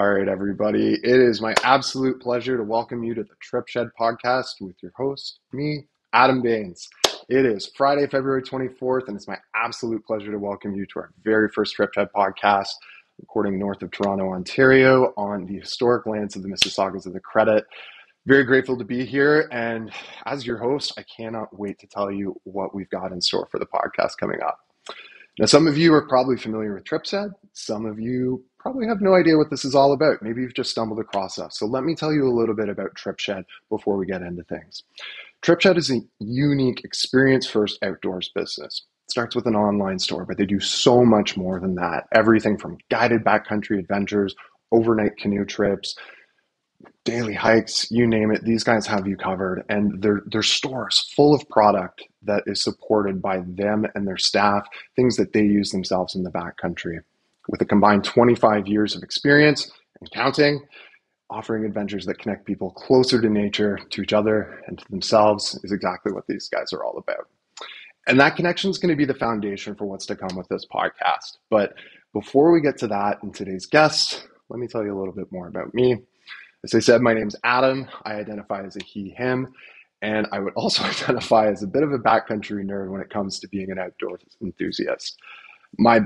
All right, everybody. It is my absolute pleasure to welcome you to the TripShed Podcast with your host, me, Adam Baines. It is Friday, February 24th, and it's my absolute pleasure to welcome you to our very first TripShed Podcast, recording north of Toronto, Ontario, on the historic lands of the Mississaugas of the Credit. Very grateful to be here, and as your host, I cannot wait to tell you what we've got in store for the podcast coming up. Now, some of you are probably familiar with TripShed. Some of you probably have no idea what this is all about. Maybe you've just stumbled across us. So let me tell you a little bit about TripShed before we get into things. TripShed is a unique experience-first outdoors business. It starts with an online store, but they do so much more than that. Everything from guided backcountry adventures, overnight canoe trips, daily hikes, you name it, these guys have you covered. And their store is full of product that is supported by them and their staff, things that they use themselves in the backcountry. With a combined 25 years of experience and counting, offering adventures that connect people closer to nature, to each other, and to themselves is exactly what these guys are all about. And that connection is going to be the foundation for what's to come with this podcast. But before we get to that and today's guest, let me tell you a little bit more about me. As I said, my name's Adam. I identify as a he, him, and I would also identify as a bit of a backcountry nerd when it comes to being an outdoor enthusiast. My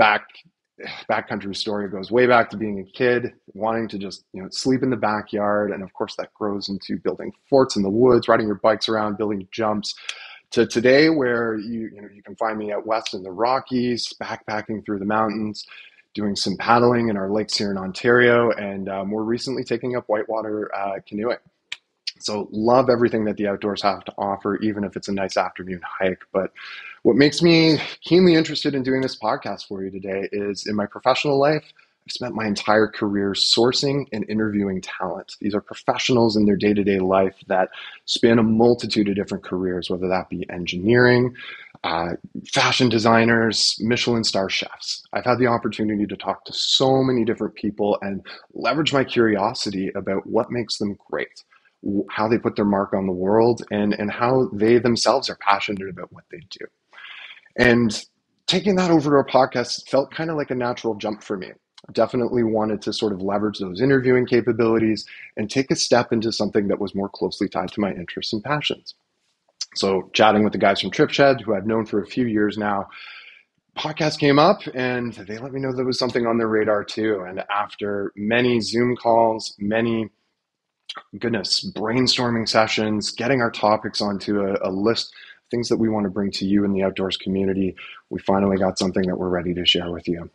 backcountry story goes way back to being a kid, wanting to just sleep in the backyard, and of course that grows into building forts in the woods, riding your bikes around, building jumps, to today where you can find me out west in the Rockies, backpacking through the mountains, doing some paddling in our lakes here in Ontario, and more recently taking up whitewater canoeing. So love everything that the outdoors have to offer, even if it's a nice afternoon hike. But what makes me keenly interested in doing this podcast for you today is in my professional life, I've spent my entire career sourcing and interviewing talent. These are professionals in their day-to-day life that span a multitude of different careers, whether that be engineering, fashion designers, Michelin star chefs. I've had the opportunity to talk to so many different people and leverage my curiosity about what makes them great, how they put their mark on the world, and how they themselves are passionate about what they do. And taking that over to our podcast felt kind of like a natural jump for me. I definitely wanted to sort of leverage those interviewing capabilities and take a step into something that was more closely tied to my interests and passions. So chatting with the guys from TripShed, who I've known for a few years now, podcast came up and they let me know there was something on their radar too. And after many Zoom calls, many brainstorming sessions, getting our topics onto a list of things that we want to bring to you in the outdoors community, we finally got something that we're ready to share with you.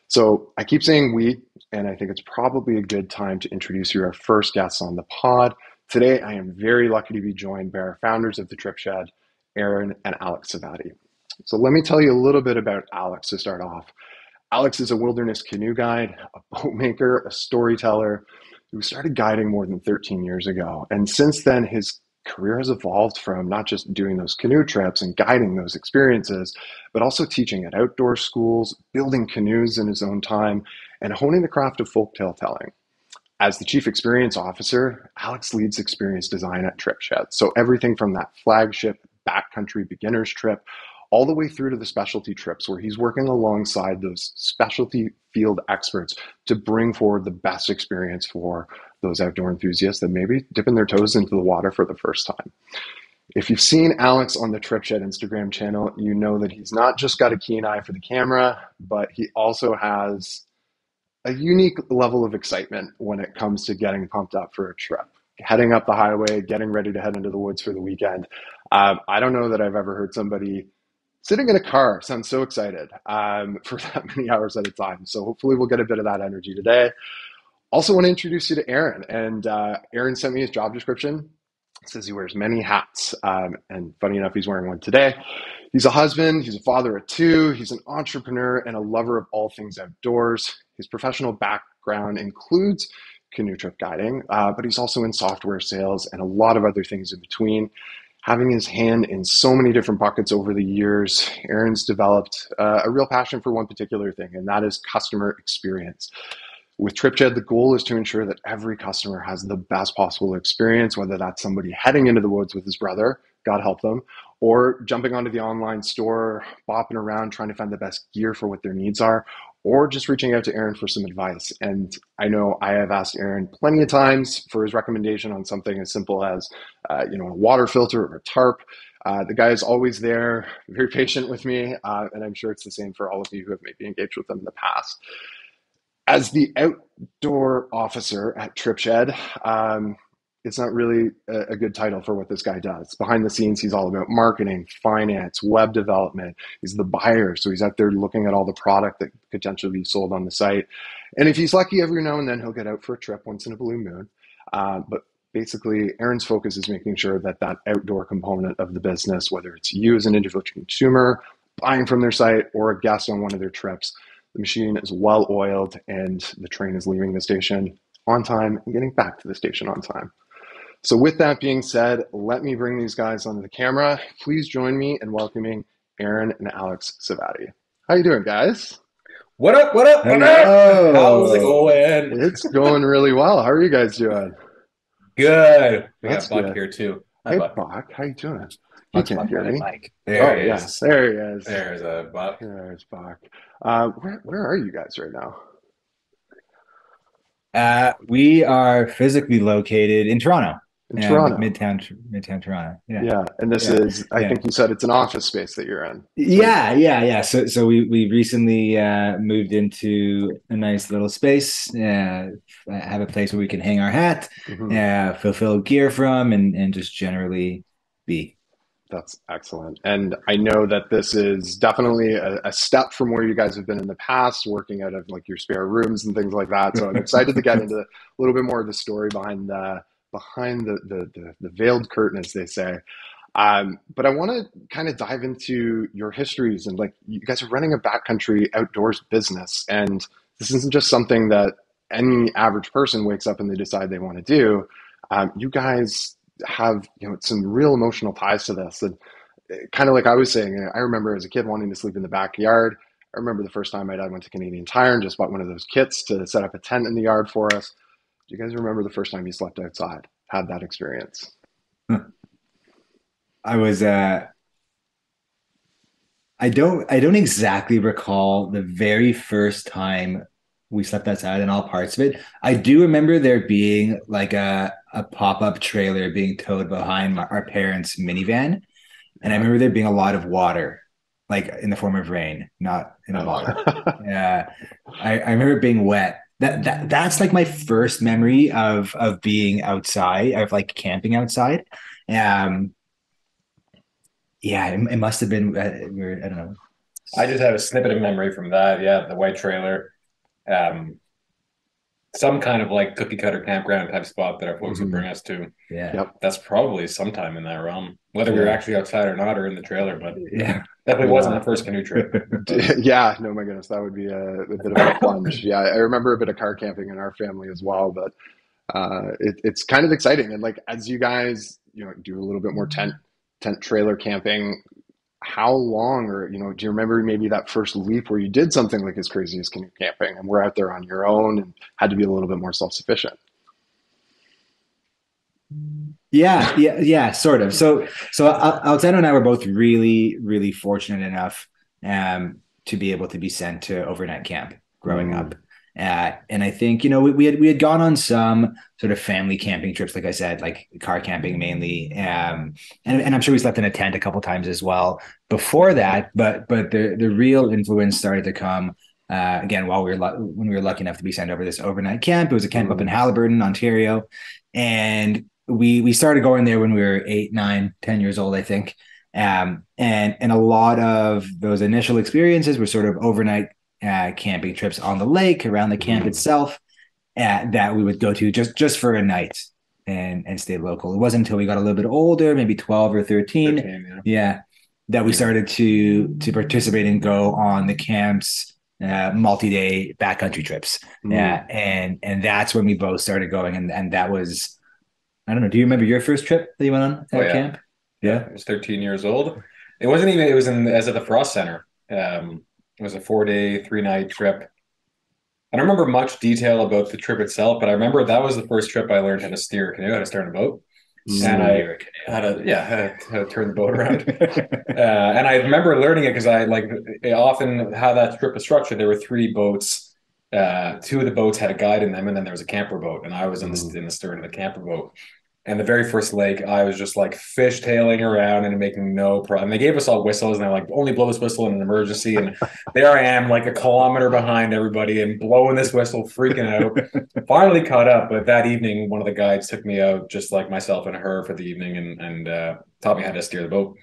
So I keep saying we, and I think it's probably a good time to introduce you our first guests on the pod. Today, I am very lucky to be joined by our founders of the TripShed, Aaron and Alex Savatti. So let me tell you a little bit about Alex to start off. Alex is a wilderness canoe guide, a boat maker, a storyteller who started guiding more than 13 years ago. And since then, his career has evolved from not just doing those canoe trips and guiding those experiences, but also teaching at outdoor schools, building canoes in his own time, and honing the craft of folktale telling. As the Chief Experience Officer, Alex leads experience design at TripShed. So everything from that flagship backcountry beginner's trip all the way through to the specialty trips where he's working alongside those specialty field experts to bring forward the best experience for those outdoor enthusiasts that may be dipping their toes into the water for the first time. If you've seen Alex on the TripShed Instagram channel, you know that he's not just got a keen eye for the camera, but he also has a unique level of excitement when it comes to getting pumped up for a trip, heading up the highway, getting ready to head into the woods for the weekend. I don't know that I've ever heard somebody sitting in a car sound so excited for that many hours at a time. So hopefully we'll get a bit of that energy today. Also want to introduce you to Aaron. And Aaron sent me his job description. It says he wears many hats. And funny enough, he's wearing one today. He's a husband, he's a father of two, he's an entrepreneur and a lover of all things outdoors. His professional background includes canoe trip guiding, but he's also in software sales and a lot of other things in between. Having his hand in so many different buckets over the years, Aaron's developed a real passion for one particular thing, and that is customer experience. With TripShed, the goal is to ensure that every customer has the best possible experience, whether that's somebody heading into the woods with his brother, God help them, or jumping onto the online store, bopping around, trying to find the best gear for what their needs are, or just reaching out to Aaron for some advice. And I know I have asked Aaron plenty of times for his recommendation on something as simple as, a water filter or a tarp. The guy is always there, very patient with me, and I'm sure it's the same for all of you who have maybe engaged with them in the past. As the outdoor officer at TripShed, it's not really a good title for what this guy does. Behind the scenes, he's all about marketing, finance, web development. He's the buyer, so he's out there looking at all the product that could potentially be sold on the site. And if he's lucky, every now and then he'll get out for a trip once in a blue moon. But basically, Aaron's focus is making sure that that outdoor component of the business, whether it's you as an individual consumer buying from their site or a guest on one of their trips, the machine is well oiled and the train is leaving the station on time and getting back to the station on time. So with that being said, let me bring these guys onto the camera. Please join me in welcoming Aaron and Alex Savatti. How you doing, guys? What up? What up? What up? How's it going? It's going really well. How are you guys doing? Good. We That's got Buck good. here too. Hi, Hey, Buck. How you doing? You Buck's can't hear me. There Oh, he yes, is. there he is. There's a Buck. There's Bach. Where are you guys right now? We are physically located in Toronto, In Toronto. Midtown Toronto. Yeah, Yeah, and this yeah, is, I yeah, think you said it's an office space that you're in. yeah. So we recently moved into a nice little space. Have a place where we can hang our hat, Mhm. fulfill gear from, and just generally be. That's excellent. And I know that this is definitely a step from where you guys have been in the past, working out of like your spare rooms and things like that. So I'm excited to get into a little bit more of the story behind the veiled curtain, as they say. But I want to kind of dive into your histories and like you guys are running a backcountry outdoors business, and this isn't just something that any average person wakes up and they decide they want to do. You guys have some real emotional ties to this, and kind of like I was saying, I remember as a kid wanting to sleep in the backyard. I remember the first time my dad went to Canadian Tire and just bought one of those kits to set up a tent in the yard for us. Do you guys remember the first time you slept outside? Had that experience? I was I don't exactly recall the very first time we slept outside and all parts of it. I do remember there being like a pop-up trailer being towed behind our parents' minivan. And I Yeah. remember there being a lot of water, like in the form of rain, not in a bottle. Oh. Yeah. I remember it being wet. That's like my first memory of being outside, of like camping outside. Um, yeah, it must have been I don't know. I just have a snippet of memory from that. Yeah, the white trailer. Um, some kind of like cookie cutter campground type spot that our folks would Mhm. bring us to. Yeah. Yep. That's probably sometime in that realm, whether we were Yeah. actually outside or not, or in the trailer, but Yeah. definitely wasn't Yeah. the first canoe trip. But Yeah. No, my goodness, that would be a bit of a plunge. Yeah, I remember a bit of car camping in our family as well, but it's kind of exciting. And like as you guys, do a little bit more tent trailer camping, how long, or do you remember maybe that first leap where you did something like as crazy as canoe camping and were out there on your own and had to be a little bit more self-sufficient? Yeah, sort of. So Alexander and I were both really, really fortunate enough to be able to be sent to overnight camp growing Mm, up. And I think, we had gone on some sort of family camping trips, like I said, like car camping mainly. And I'm sure we slept in a tent a couple times as well before that, but the real influence started to come again while when we were lucky enough to be sent over this overnight camp. It was a camp up in mm, Haliburton, Ontario. And we started going there when we were 8, 9, 10 years old, I think. And a lot of those initial experiences were sort of overnight camping trips on the lake around the camp mm. itself that we would go to just for a night and stay local. It wasn't until we got a little bit older, maybe 12 or 13, 13, yeah. yeah, that we started to participate and go on the camp's multi-day backcountry trips. Mm. Yeah, and that's when we both started going, and that was, I don't know. Do you remember your first trip that you went on Oh at yeah. camp? Yeah, Yeah. I was 13 years old. It wasn't even, it was in as at the Frost Center. It was a 4 day, 3 night trip. I don't remember much detail about the trip itself, but I remember that was the first trip I learned how to steer a canoe, how to start a boat. And I had to turn the boat around. And I remember learning it because I like often how that trip was structured. There were three boats. Two of the boats had a guide in them, and then there was a camper boat, and I was in the stern of the camper boat. And the very first lake, I was just like fishtailing around and making no problem. They gave us all whistles, and they're like, only blow this whistle in an emergency. And there I am, like a kilometer behind everybody and blowing this whistle, freaking out. Finally caught up, but that evening, one of the guides took me out, just like myself and her, for the evening, and taught me how to steer the boat.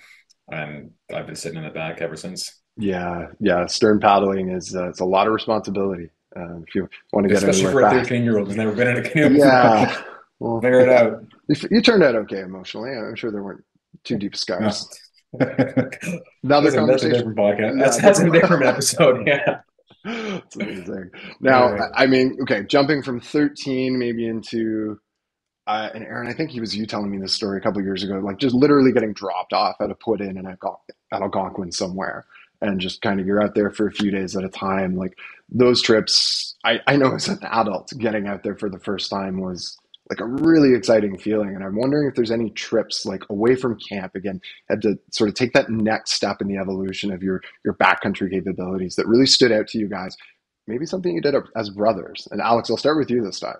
And I've been sitting in the back ever since. Yeah, yeah. Stern paddling is it's a lot of responsibility. If you want to get Especially anywhere for a fast. 13-year-old who's never been in a canoe before. Yeah. Well, Figure it out. you turned out okay emotionally. I'm sure there weren't too deep scars. No. Another That's a conversation. different podcast. Yeah, That's a different episode. Yeah. It's amazing. Now, Yeah. I mean, okay, jumping from 13 maybe into, and Aaron, I think he was you telling me this story a couple of years ago, like just literally getting dropped off at a put in at Algonquin somewhere, and just kind of you're out there for a few days at a time. Like those trips, I know as an adult, getting out there for the first time was like a really exciting feeling. And I'm wondering if there's any trips like away from camp again, had to sort of take that next step in the evolution of your backcountry capabilities that really stood out to you guys. Maybe something you did as brothers. And Alex, I'll start with you this time.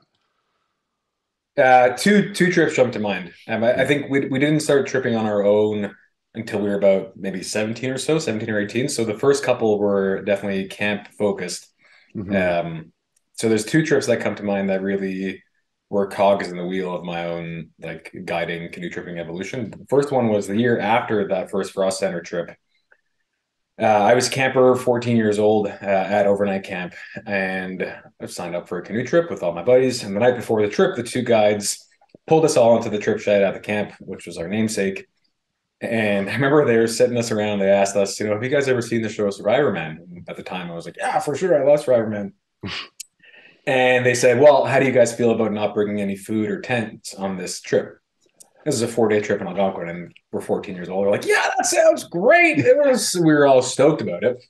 Two trips jump to mind. I think we didn't start tripping on our own until we were about maybe 17 or so, 17 or 18. So the first couple were definitely camp focused. Mm-hmm. So there's two trips that come to mind that really were cogs in the wheel of my own like guiding canoe tripping evolution. The first one was the year after that first Frost Center trip. I was a camper, 14 years old, at overnight camp, and I've signed up for a canoe trip with all my buddies. And the night before the trip, the two guides pulled us all into the trip shed at the camp, which was our namesake. And I remember they were sitting us around. They asked us, have you guys ever seen the show Survivor Man? And at the time, I was like, yeah, for sure. I love Survivor Man. And they said, well, how do you guys feel about not bringing any food or tents on this trip? This is a 4-day trip in Algonquin, and we're 14 years old. We're like, yeah, that sounds great. We were all stoked about it.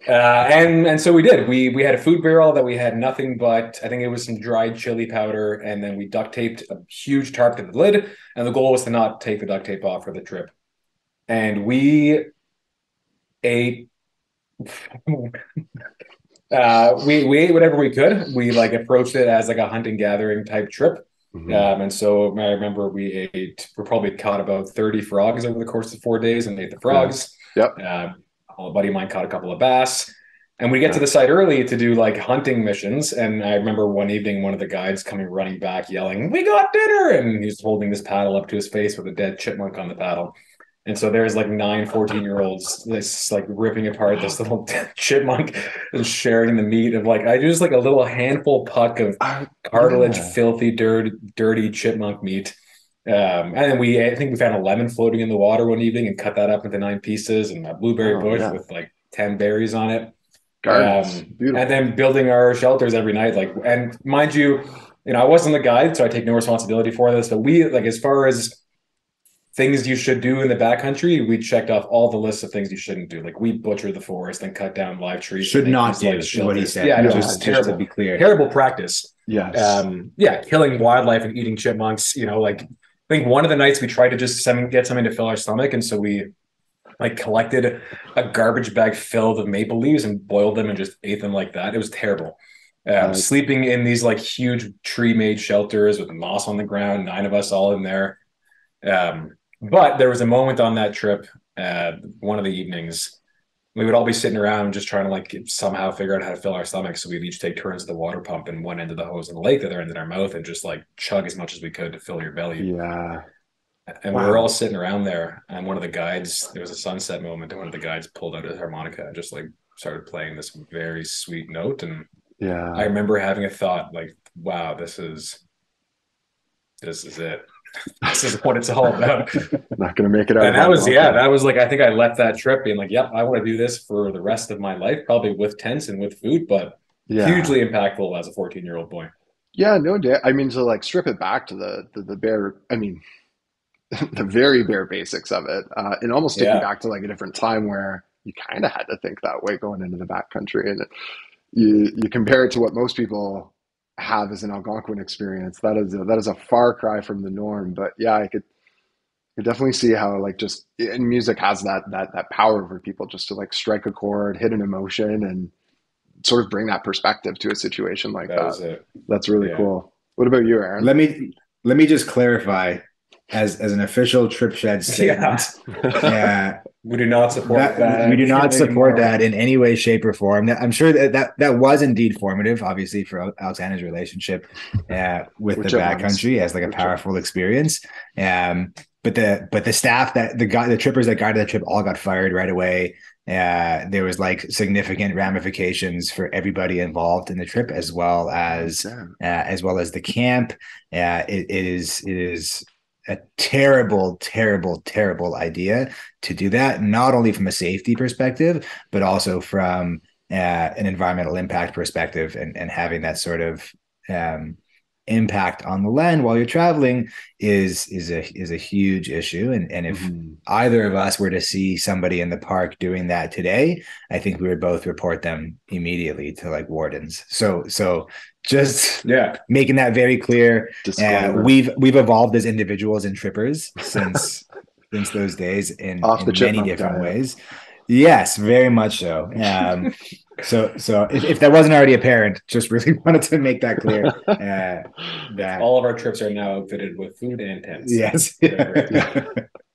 And so we did. We had a food barrel that we had nothing but, I think it was some dried chili powder, and then we duct taped a huge tarp to the lid, and the goal was to not take the duct tape off for the trip. And we ate we ate whatever we could. We like approached it as like a hunting gathering type trip. Mm-hmm. And so I remember we probably caught about 30 frogs over the course of 4 days and ate the frogs. Yep. A buddy of mine caught a couple of bass. And we get to the site early to do like hunting missions. And I remember one evening, one of the guides coming running back yelling, "We got dinner!" And he's holding this paddle up to his face with a dead chipmunk on the paddle. And so there's like 14-year-olds this like ripping apart this little chipmunk and sharing the meat of like I just like a little handful puck of cartilage, filthy, dirty chipmunk meat. And then I think we found a lemon floating in the water one evening and cut that up into 9 pieces, and a blueberry bush with like 10 berries on it. Beautiful. And then building our shelters every night. Like, and mind you, I wasn't the guide, so I take no responsibility for this. But we like as far as things you should do in the backcountry, we checked off all the lists of things you shouldn't do. Like we butchered the forest and cut down live trees. Should not do what he said. Yeah, just to be clear. Terrible practice. Yes. Killing wildlife and eating chipmunks. Like I think one of the nights we tried to just get something to fill our stomach, and so we like collected a garbage bag filled with maple leaves and boiled them and just ate them like that. It was terrible. Sleeping in these like huge tree-made shelters with moss on the ground, 9 of us all in there. But there was a moment on that trip, one of the evenings, we would all be sitting around just trying to like somehow figure out how to fill our stomachs. So we'd each take turns at the water pump and one end of the hose in the lake, the other end in our mouth, and just like chug as much as we could to fill your belly. Yeah. And we were all sitting around there, and one of the guides, there was a sunset moment, and one of the guides pulled out his harmonica and just like started playing this very sweet note. And I remember having a thought like, wow, this is it. This is what it's all about. Not going to make it out. And that was like, I think I left that trip being like, yep, I want to do this for the rest of my life, probably with tents and with food, but hugely impactful as a 14-year-old boy. Yeah, no doubt. I mean, to like strip it back to the bare, I mean, the very bare basics of it, and almost take you back to like a different time where you kind of had to think that way going into the backcountry. And you compare it to what most people have as an Algonquin experience. That is a far cry from the norm. But yeah, I definitely see how like just and music has that power over people just to like strike a chord, hit an emotion, and sort of bring that perspective to a situation like That that. was it. That's really Yeah. cool. What about you, Aaron? Let me just clarify as an official TripShed statement. We do not support that. We do not support that in any way, shape, or form. I'm sure that was indeed formative, obviously, for Alexander's relationship with the backcountry as like a powerful experience. But the staff the trippers that guided the trip all got fired right away. There was like significant ramifications for everybody involved in the trip, as well as the camp. It is a terrible, terrible, terrible idea to do that, not only from a safety perspective, but also from an environmental impact perspective, and having that sort of impact on the land while you're traveling is a huge issue. And if either of us were to see somebody in the park doing that today, I think we would both report them immediately to like wardens. So just making that very clear. We've evolved as individuals and trippers since those days in many different ways. Yes, very much so. So if that wasn't already apparent, just really wanted to make that clear. That all of our trips are now outfitted with food and tents. Yes.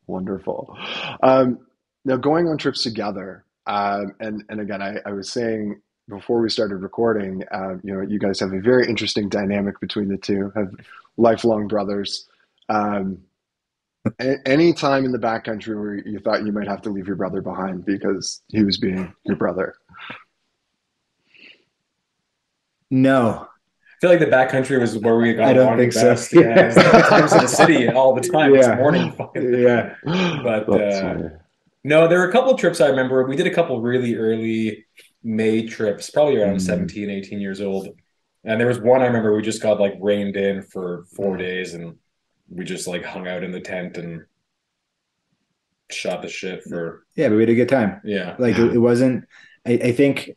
Wonderful. Now going on trips together, and again, I was saying before we started recording, you guys have a very interesting dynamic between the two, have lifelong brothers. Any time in the backcountry where you thought you might have to leave your brother behind because he was being your brother? No. I feel like the backcountry was where we got along the best. So. Yeah. Times in the city all the time. Yeah. It's morning. Yeah. But no, there were a couple of trips I remember. We did a couple really early May trips, probably around 17, 18 years old. And there was one I remember we just got like reined in for 4 days, and we just like hung out in the tent and shot the shit for. Yeah, but we had a good time. Yeah. Like it wasn't, I think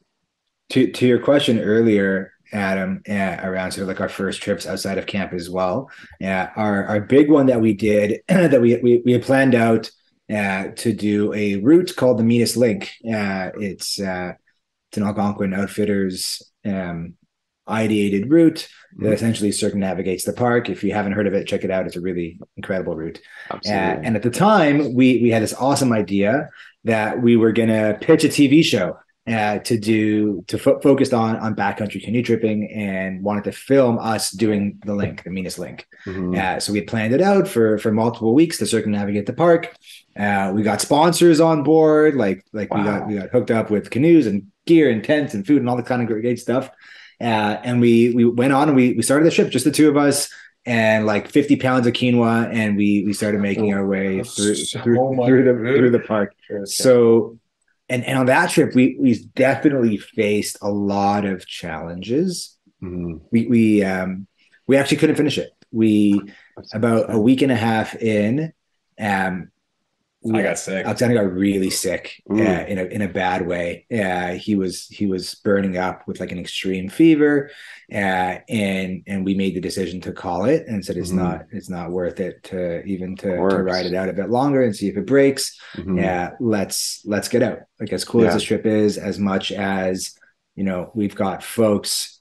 to your question earlier, Adam, around sort of like our first trips outside of camp as well. Our big one that we did that we had planned out to do a route called the Meanest Link. It's an Algonquin Outfitters ideated route that essentially circumnavigates the park. If you haven't heard of it, check it out. It's a really incredible route. And at the time, we had this awesome idea that we were going to pitch a TV show focused on backcountry canoe tripping, and wanted to film us doing the Meanest Link. So we had planned it out for multiple weeks to circumnavigate the park. We got sponsors on board, like we got hooked up with canoes and gear and tents and food and all the kind of great stuff. And we went on and we started the trip, just the two of us, and like 50 pounds of quinoa, and we started making our way through the park. So and on that trip we definitely faced a lot of challenges. We actually couldn't finish it. About a week and a half in, I got sick. Alexander got really sick in a bad way. He was burning up with like an extreme fever, and we made the decision to call it and said it's not worth it to ride it out a bit longer and see if it breaks. Let's get out. Like, as cool as this trip is, as much as we've got folks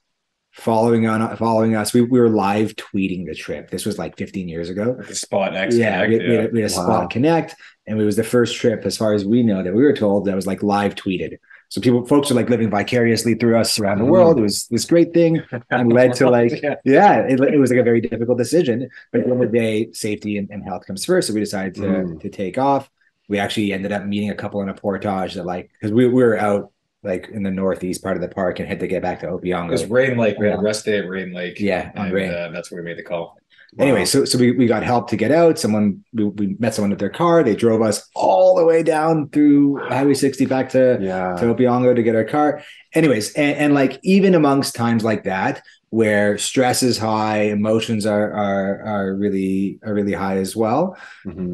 following us. We were live tweeting the trip. This was like 15 years ago. Like Spot X Connect. We had a Spot Connect, and it was the first trip, as far as we know, that we were told that was like live tweeted. So folks are like living vicariously through us around the world. It was this great thing, and led to like, it was like a very difficult decision. But at the end of the day, safety and health comes first. So we decided to take off. We actually ended up meeting a couple in a portage that, like, because we were out like in the northeast part of the park and had to get back to Opiongo. It was Rain Lake. We had a rest day at Rain Lake. Yeah, on Rain. That's where we made the call. Anyway, so we got help to get out. We met someone with their car. They drove us all the way down through Highway 60 back to Opiongo to get our car. Anyways, and like, even amongst times like that, where stress is high, emotions are really high as well.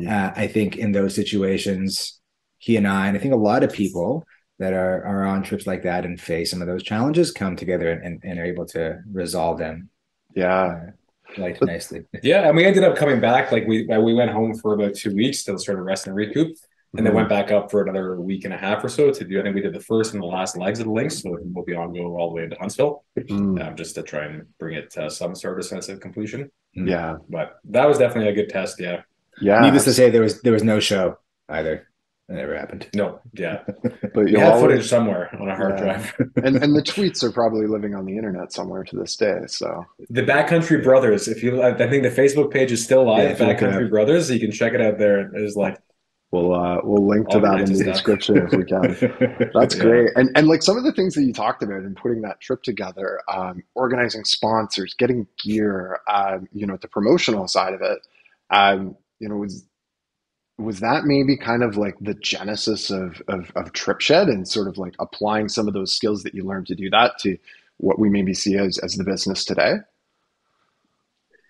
I think in those situations, he and I think a lot of people that are on trips like that and face some of those challenges come together and are able to resolve them Yeah. Like But nicely. Yeah, and we ended up coming back. Like we went home for about 2 weeks to sort of rest and recoup, and then mhm. went back up for another week and a half or so to do. I think we did the first and the last legs of the links, so we'll be on go all the way into Huntsville, Mm. just to try and bring it to some sort of sense of completion. Mm. Yeah. But that was definitely a good test. Yeah. Yeah. Needless to say, there was no show either. It never happened. No. Yeah. But We you'll have always, footage somewhere on a hard yeah. drive. And the tweets are probably living on the internet somewhere to this day. So The Backcountry Brothers. If you, I think the Facebook page is still Yeah, live. if you look it Backcountry up. Brothers. You can check it out there. There's like we'll link to all that in kinds of the stuff. description if we can. That's Yeah. great. And like some of the things that you talked about in putting that trip together, organizing sponsors, getting gear, the promotional side of it, was that maybe kind of like the genesis of TripShed and sort of like applying some of those skills that you learned to do that to what we maybe see as the business today?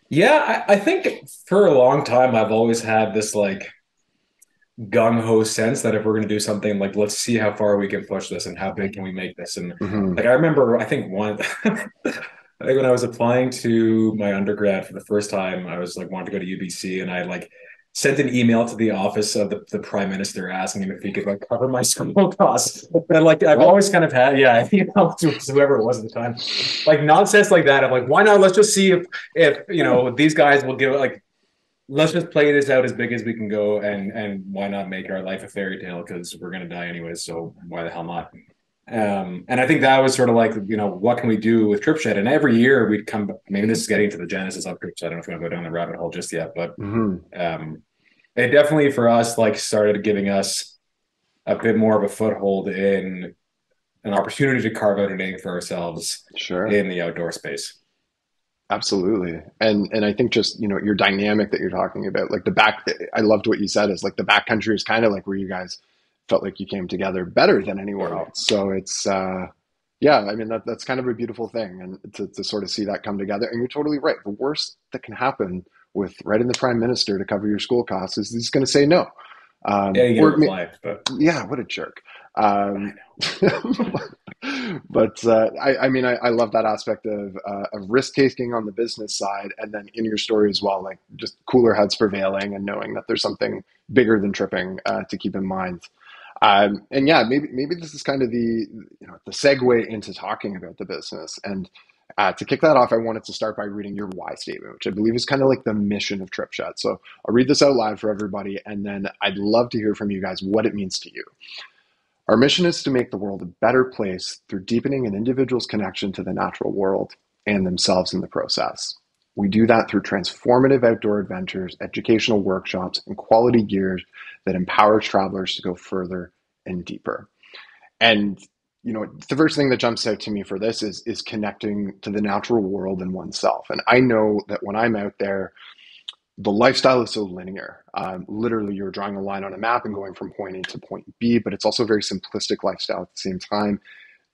Yeah, I think for a long time I've always had this like gung ho sense that if we're going to do something, like let's see how far we can push this and how big can we make this. And Hmm. like I remember, I think I think when I was applying to my undergrad for the first time, I was like wanted to go to UBC, and I like sent an email to the office of the prime minister asking him if he could like cover my school costs. And like I've What? always kind of had, yeah, to whoever it was at the time, like nonsense like that. I'm like, why not? Let's just see if these guys will give like let's just play this out as big as we can go, and why not make our life a fairy tale, because we're gonna die anyways, so why the hell not. And I think that was sort of like, what can we do with TripShed? And every year we'd come, maybe this is getting to the genesis of TripShed. I don't know if we want to go down the rabbit hole just yet, but Hmm. it definitely for us like started giving us a bit more of a foothold in an opportunity to carve out a name for ourselves Sure. in the outdoor space. Absolutely. And I think just, your dynamic that you're talking about, like I loved what you said is like the backcountry is kind of like where you guys felt like you came together better than anywhere Totally. else. So it's, yeah, I mean, that's kind of a beautiful thing. And to sort of see that come together. And you're totally right. The worst that can happen with writing the prime minister to cover your school costs is he's going to say no. Yeah, you get a Or reply, but yeah, what a jerk. I Um, know. but I mean, I love that aspect of risk taking on the business side, and then in your story as well, like just cooler heads prevailing and knowing that there's something bigger than tripping to keep in mind. And yeah, maybe this is kind of the segue into talking about the business. And to kick that off, I wanted to start by reading your why statement, which I believe is kind of like the mission of TripShed. So I'll read this out loud for everybody, and then I'd love to hear from you guys what it means to you. Our mission is to make the world a better place through deepening an individual's connection to the natural world and themselves in the process. We do that through transformative outdoor adventures, educational workshops, and quality gear that empowers travelers to go further and deeper. And the first thing that jumps out to me for this is connecting to the natural world and oneself. And I know that when I'm out there, the lifestyle is so linear. Literally, you're drawing a line on a map and going from point A to point B, but it's also a very simplistic lifestyle at the same time.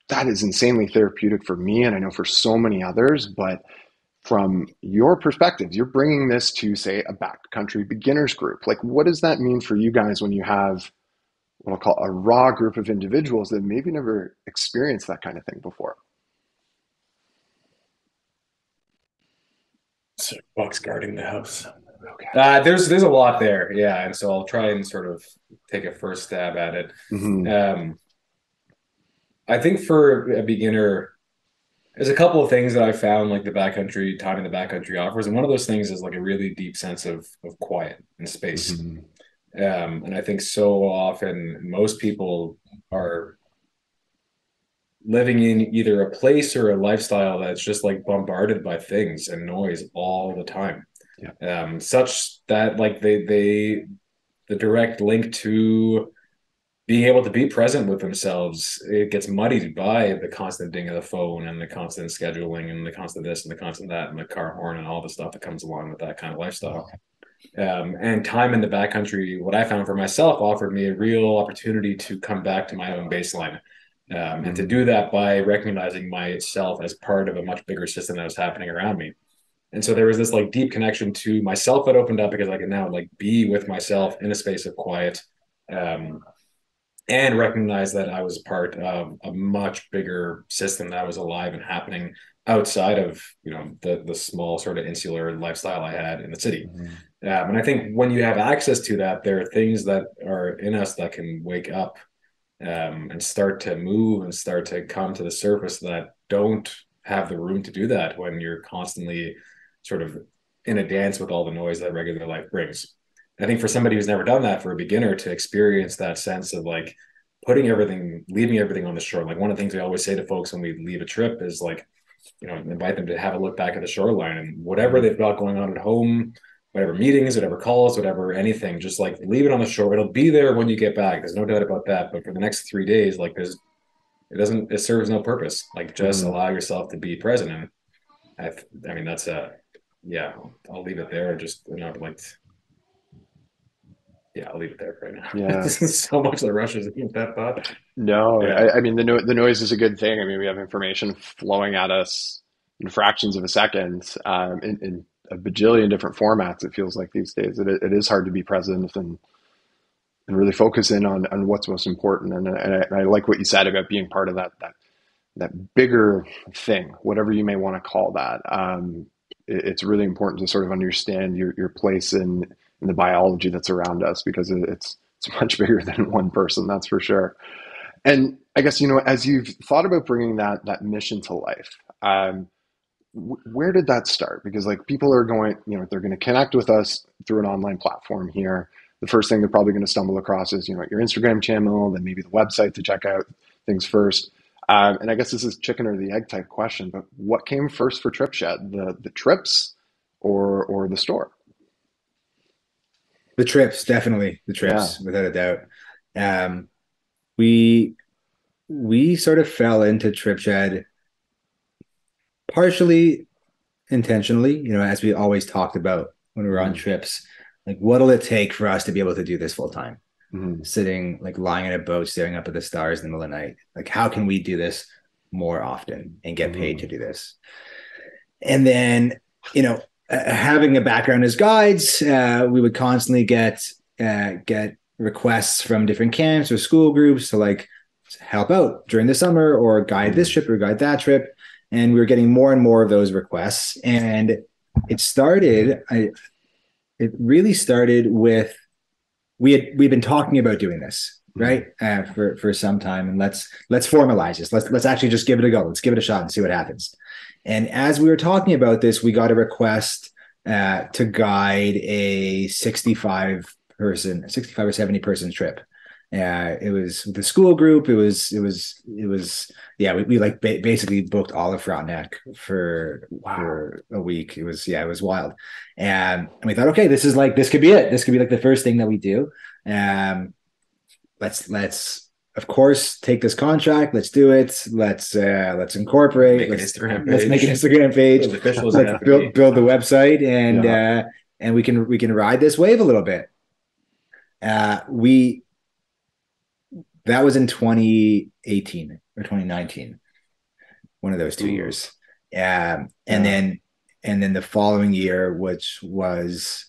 That is insanely therapeutic for me, and I know for so many others. But from your perspective, you're bringing this to, say, a backcountry beginners group. Like, what does that mean for you guys when you have what I'll call a raw group of individuals that maybe never experienced that kind of thing before? So Buck's guarding the house. Okay. There's a lot there, yeah, and so I'll try and sort of take a first stab at it. Hmm. I think for a beginner, there's a couple of things that I found like the backcountry time in the backcountry offers, and one of those things is like a really deep sense of quiet and space. Hmm. And I think so often most people are living in either a place or a lifestyle that's just like bombarded by things and noise all the time. Yeah. Such that like the direct link to being able to be present with themselves, it gets muddied by the constant ding of the phone and the constant scheduling and the constant this and the constant that and the car horn and all the stuff that comes along with that kind of lifestyle. And time in the backcountry, what I found for myself, offered me a real opportunity to come back to my own baseline. And to do that by recognizing myself as part of a much bigger system that was happening around me. And so there was this like deep connection to myself that opened up because I could now like be with myself in a space of quiet, and recognize that I was part of a much bigger system that was alive and happening outside of, the small sort of insular lifestyle I had in the city. Mhm. And I think when you have access to that, there are things that are in us that can wake up, and start to move and start to come to the surface that don't have the room to do that when you're constantly sort of in a dance with all the noise that regular life brings. I think for somebody who's never done that, for a beginner to experience that sense of like leaving everything on the shore. Like one of the things we always say to folks when we leave a trip is like, invite them to have a look back at the shoreline and whatever they've got going on at home, whatever meetings, whatever calls, whatever, anything, just like leave it on the shore. It'll be there when you get back. There's no doubt about that. But for the next 3 days, like it serves no purpose. Like just Mhm. allow yourself to be present. And I mean, yeah, I'll leave it there. Just not like, yeah, I'll leave it there right now. Yeah. So much that rushes into that thought. No, Yeah. I mean the noise is a good thing. I mean we have information flowing at us in fractions of a second, in a bajillion different formats. It feels like these days it is hard to be present and really focus in on what's most important. And I like what you said about being part of that bigger thing, whatever you may want to call that. It's really important to sort of understand your place in the biology that's around us because it's much bigger than one person, that's for sure. And I guess, as you've thought about bringing that mission to life, where did that start? Because like people are going, they're going to connect with us through an online platform here. The first thing they're probably going to stumble across is, your Instagram channel, then maybe the website to check out things first. And I guess this is chicken or the egg type question, but what came first for TripShed, the trips or the store? The trips, definitely the Yeah. trips, without a doubt. Um, we we sort of fell into TripShed partially intentionally, as we always talked about when we were on Mm-hmm. trips. Like, what'll it take for us to be able to do this full time? Mm-hmm. Sitting, like, lying in a boat, staring up at the stars in the middle of the night. Like, how can we do this more often and get paid Mm-hmm. to do this? And then, having a background as guides, we would constantly get requests from different camps or school groups to like help out during the summer or guide this Mm-hmm. trip or guide that trip. And we were getting more and more of those requests. And it really started with we've been talking about doing this, right, for some time, and let's formalize this. Let's actually just give it a go. Let's give it a shot and see what happens. And as we were talking about this, we got a request to guide a 65 or 70 person trip. It was with the school group. Yeah, we like basically booked all of Frontenac for a week. It was wild. And we thought, okay, this could be it. This could be like the first thing that we do. Let's of course take this contract. Let's do it. Let's incorporate. Let's make an Instagram page. Let's build the website and we can ride this wave a little bit. That was in 2018 or 2019, one of those 2 years. And then the following year, which was,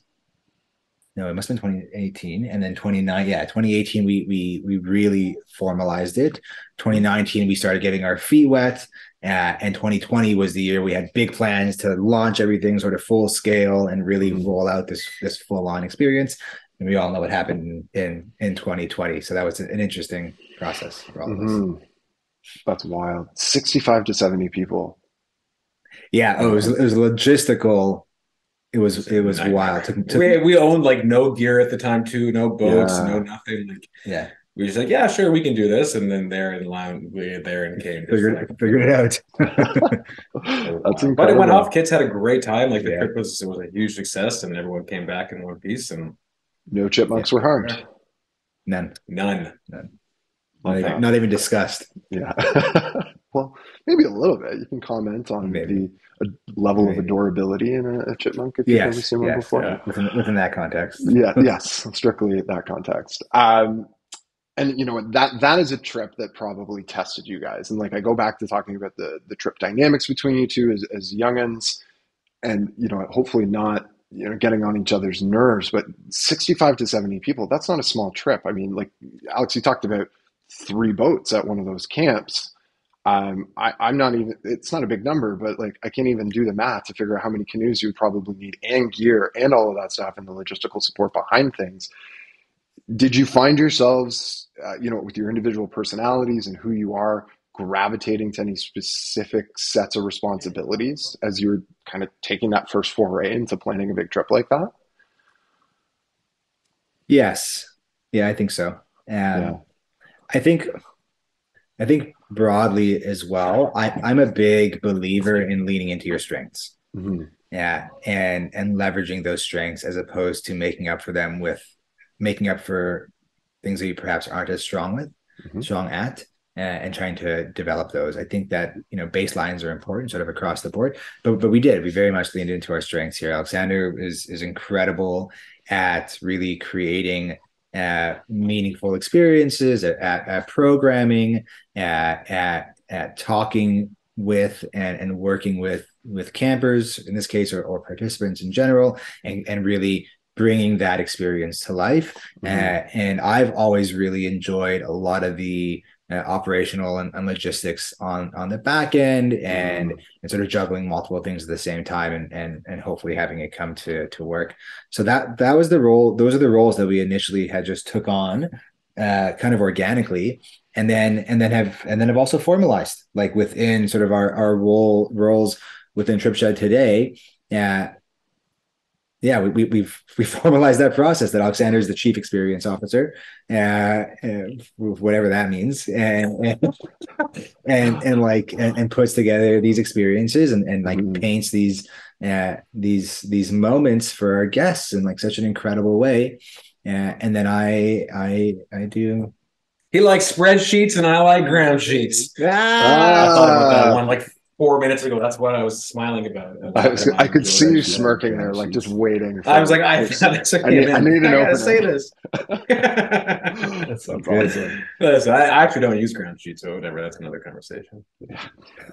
no, it must have been 2018, and then 2018 we really formalized it. 2019 we started getting our feet wet, and 2020 was the year we had big plans to launch everything sort of full scale and really roll out this full on experience. And we all know what happened in 2020. So that was an interesting process for all of us. That's wild. 65 to 70 people. Yeah. It was logistical. It was wild. We owned like no gear at the time too, no boats, Yeah. no nothing. Like, yeah, we were just like, yeah, sure, we can do this. And then there in line, we there and came. Figured it out. That's incredible. But it went off. Kids had a great time. Like the trip was a huge success, and everyone came back in one piece. And no chipmunks were harmed. None. Not even discussed. Yeah. Well, maybe a little bit. You can comment on the level of adorability in a chipmunk if you've ever seen one before. Yeah. Within that context. Yeah. Yes. Strictly that context. And that is a trip that probably tested you guys. And like I go back to talking about the trip dynamics between you two as youngins, and hopefully not getting on each other's nerves. But 65 to 70 people, that's not a small trip. I mean, like Alex, you talked about 3 boats at one of those camps. I'm not even, it's not a big number, but like I can't even do the math to figure out how many canoes you would probably need and gear and all of that stuff and the logistical support behind things. Did you find yourselves, with your individual personalities and who you are, gravitating to any specific sets of responsibilities as you were kind of taking that first foray into planning a big trip like that? Yes. Yeah, I think so. Yeah. I think I think broadly as well, I'm a big believer in leaning into your strengths. Hmm. Yeah, and leveraging those strengths as opposed to making up for things that you perhaps aren't as Hmm. strong at, and trying to develop those. I think that baselines are important, sort of across the board. But we very much leaned into our strengths here. Alexander is incredible at really creating meaningful experiences, at programming, at talking with and working with campers in this case, or participants in general, and really bringing that experience to life. Hmm. And I've always really enjoyed a lot of the operational and logistics on the back end, Hmm. and sort of juggling multiple things at the same time, and hopefully having it come to work. So that was the role. Those are the roles that we initially had just took on, kind of organically, and then have also formalized, like within sort of our roles within TripShed today. Yeah, we've formalized that process, that Alexander is the chief experience officer, whatever that means, and puts together these experiences, and like Hmm. paints these moments for our guests in like such an incredible way. And then I do. He likes spreadsheets and I like ground sheets. I Ah, thought about that Ah, one like 4 minutes ago. That's what I was smiling about. The fact that I I could enjoy see you love smirking there, ground like just sheets. waiting I was for, like, I thought it came I in. need an I gotta say opening. this. That's so That's good. awesome. Listen, I actually don't use ground sheets or whatever. That's another conversation. Yeah.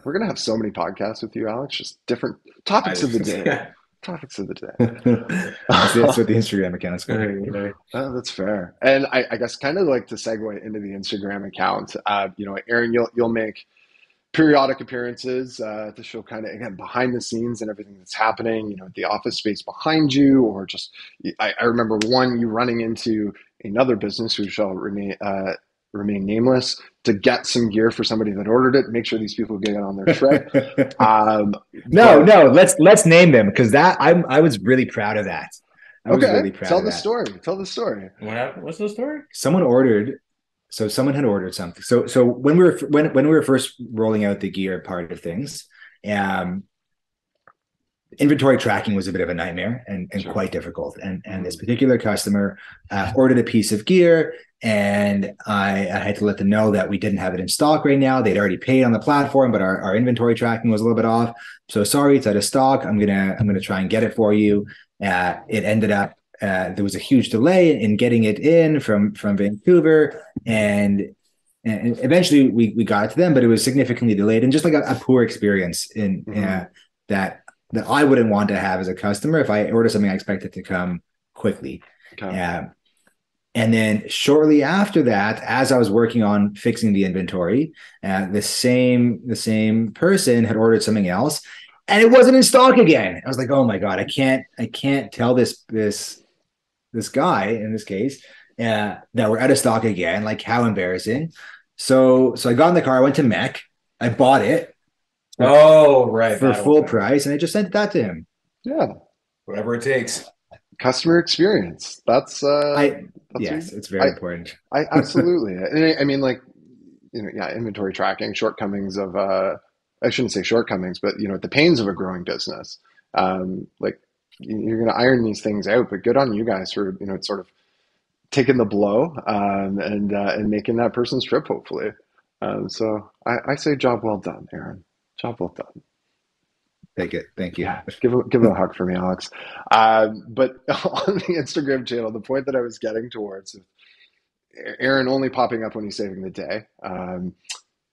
We're gonna have so many podcasts with you, Alex. Just different I topics of the just, day. Topics of the day. That's what the Instagram account is for. That's fair. And I guess kind of like to segue into the Instagram account. Aaron, you'll make periodic appearances to show kind of again behind the scenes and everything that's happening. The office space behind you, or just I remember one you running into another business who shall remain nameless to get some gear for somebody that ordered it. Make sure these people get it on their trip. Um, No, but no, let's name them, because that I was really proud of that. I was okay, really proud tell of the that. story. Tell the story. what happened? What's the story? Someone had ordered something. So when we were first rolling out the gear part of things, um, inventory tracking was a bit of a nightmare, and Sure. quite difficult. And this Hmm. particular customer ordered a piece of gear, and I had to let them know that we didn't have it in stock right now. They'd already paid on the platform, but our inventory tracking was a little bit off. So sorry, it's out of stock. I'm gonna try and get it for you. It ended up there was a huge delay in getting it in from Vancouver, and eventually we got it to them, but it was significantly delayed, and just like a poor experience in Hmm. that that I wouldn't want to have as a customer. If I order something, I expect it to come quickly. Okay. Um, and then shortly after that, as I was working on fixing the inventory, the same person had ordered something else, and it wasn't in stock again. I was like, oh my god, I can't tell this guy in this case that we're out of stock again. Like, how embarrassing. So I got in the car, I went to Mech, I bought it for, Oh, right, for that whole full thing. price, and I just sent that to him. Yeah. Whatever it takes. Customer experience. I That's Yes, you. it's I very important. I absolutely. And I mean, like, yeah, inventory tracking, shortcomings of I shouldn't say shortcomings, but the pains of a growing business. Like you're going to iron these things out, but good on you guys for sort of taking the blow, and making that person's trip hopefully. So I say job well done, Aaron. Job well done. Take it. Thank you. Yeah, give it a hug for me, Alex. But on the Instagram channel, the point that I was getting towards, Aaron only popping up when he's saving the day.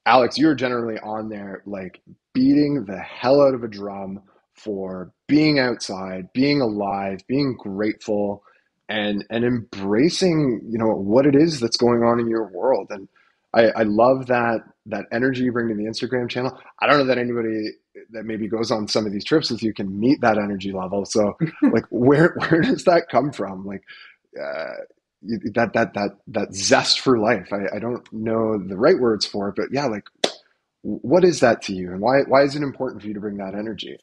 Alex, you're generally on there like beating the hell out of a drum for being outside, being alive, being grateful, and embracing what it is that's going on in your world. And I love that that energy you bring to the Instagram channel. I don't know that anybody that maybe goes on some of these trips with you can meet that energy level. So like where does that come from? Like that zest for life. I don't know the right words for it, but yeah, like what is that to you, and why is it important for you to bring that energy?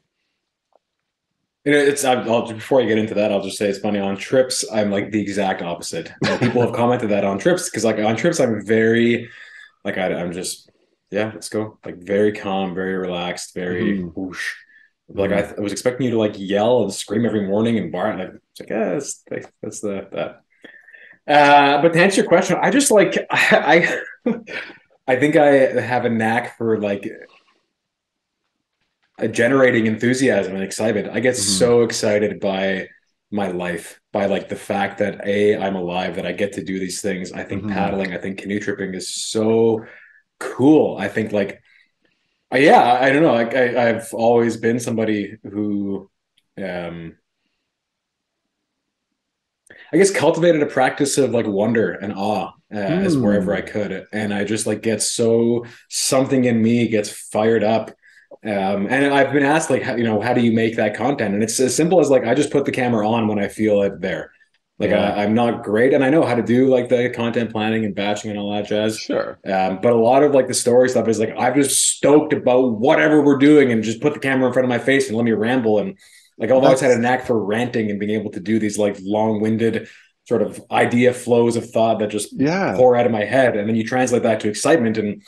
Before I get into that, I'll just say it's funny. On trips, I'm like the exact opposite. People have commented that on trips because, like, on trips, I'm very, like, I'm just, yeah, let's go. Like, very calm, very relaxed, very whoosh. Like, I was expecting you to like yell and scream every morning and bark. And it's like, yeah, that's that. But to answer your question, I just like I think I have a knack for like generating enthusiasm and excitement. I get so excited by my life, by like the fact that I'm alive, that I get to do these things. I think paddling, I think canoe tripping is so cool. I think like, yeah, I don't know. Like I've always been somebody who, I guess cultivated a practice of like wonder and awe as wherever I could. And I just like get so something in me gets fired up. And I've been asked like, how do you make that content? And it's as simple as like, I just put the camera on when I feel it there. Like I'm not great. And I know how to do like the content planning and batching and all that jazz. Sure. But a lot of like the story stuff is like, I'm just stoked about whatever we're doing and just put the camera in front of my face and let me ramble. And like I've always had a knack for ranting and being able to do these like long-winded sort of idea flows of thought that just pour out of my head. And then you translate that to excitement. And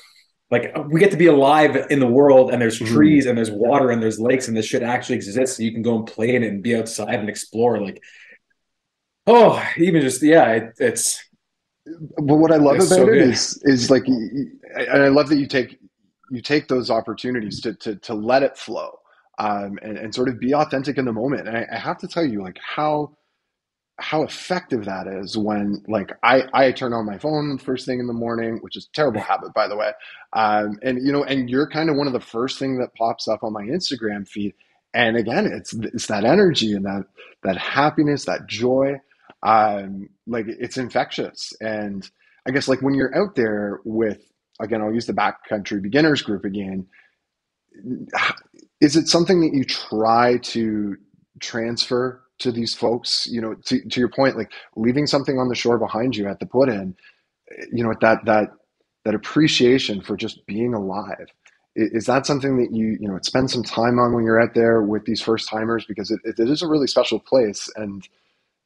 like we get to be alive in the world, and there's trees and there's water and there's lakes and this shit actually exists. And you can go and play in it and be outside and explore. Like, even just, it's. But what I love about it is like, and I love that you take those opportunities to let it flow. And sort of be authentic in the moment. And I have to tell you, like how effective that is when like I turn on my phone first thing in the morning, which is a terrible habit, by the way. And you're kind of one of the first thing that pops up on my Instagram feed. And again, it's that energy and that happiness, that joy. Like it's infectious. And I guess like when you're out there with, again, I'll use the backcountry beginners group again. Is it something that you try to transfer to these folks, to your point, like leaving something on the shore behind you at the put in, that appreciation for just being alive? Is that something that you spend some time on when you're out there with these first timers? Because it is a really special place. And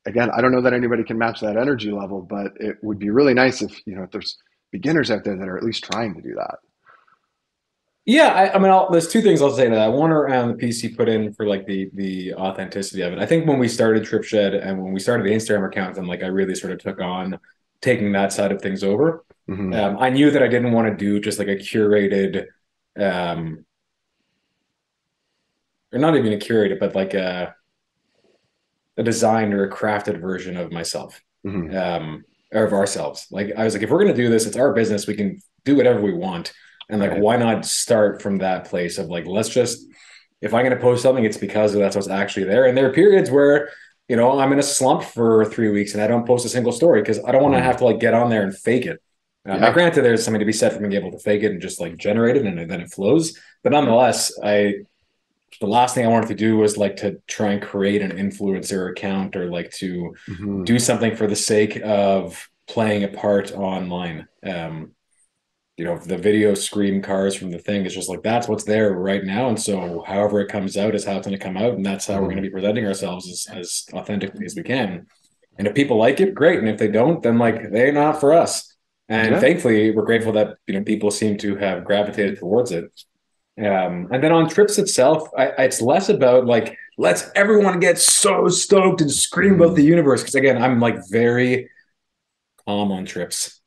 again, I don't know that anybody can match that energy level, but it would be really nice if there's beginners out there that are at least trying to do that. Yeah, I mean, there's two things I'll say to that. One around the piece you put in for like the authenticity of it. I think when we started TripShed and when we started the Instagram account, and like I really sort of took on taking that side of things over. I knew that I didn't want to do just like a curated, or not even a curated, but like a designed or a crafted version of myself, or of ourselves. Like I was like, if we're gonna do this, it's our business. We can do whatever we want. And like, why not start from that place of like, let's just, if I'm going to post something, it's because that's what's actually there. And there are periods where, I'm in a slump for 3 weeks and I don't post a single story because I don't want to have to like get on there and fake it. Granted, there's something to be said for being able to fake it and just like generate it and then it flows. But nonetheless, the last thing I wanted to do was like to try and create an influencer account or like to do something for the sake of playing a part online. The video screen cars from the thing is just like, that's what's there right now. And so however it comes out is how it's going to come out. And that's how we're going to be presenting ourselves as authentically as we can. And if people like it, great. And if they don't, then like, they're not for us. And thankfully we're grateful that, people seem to have gravitated towards it. And then on trips itself, it's less about like, let's everyone get so stoked and scream about the universe. Cause again, I'm like very calm on trips.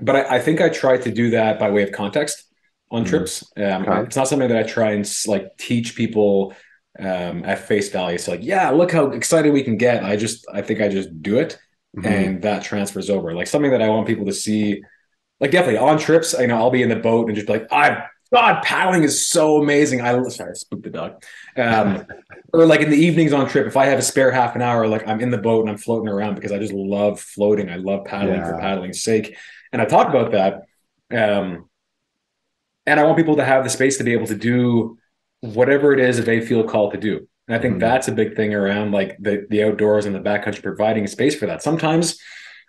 But I think I try to do that by way of context on trips. It's not something that I try and like teach people at face value. So like, yeah, look how excited we can get. I think I just do it and that transfers over. Like something that I want people to see, like definitely on trips, I'll be in the boat and just be like, God, paddling is so amazing. Sorry, I spooked the dog. Or like in the evenings on trip, if I have a spare half an hour, like I'm in the boat and I'm floating around because I just love floating. I love paddling for paddling's sake. And I talk about that. And I want people to have the space to be able to do whatever it is that they feel called to do. And I think that's a big thing around like the outdoors and the backcountry, providing space for that. Sometimes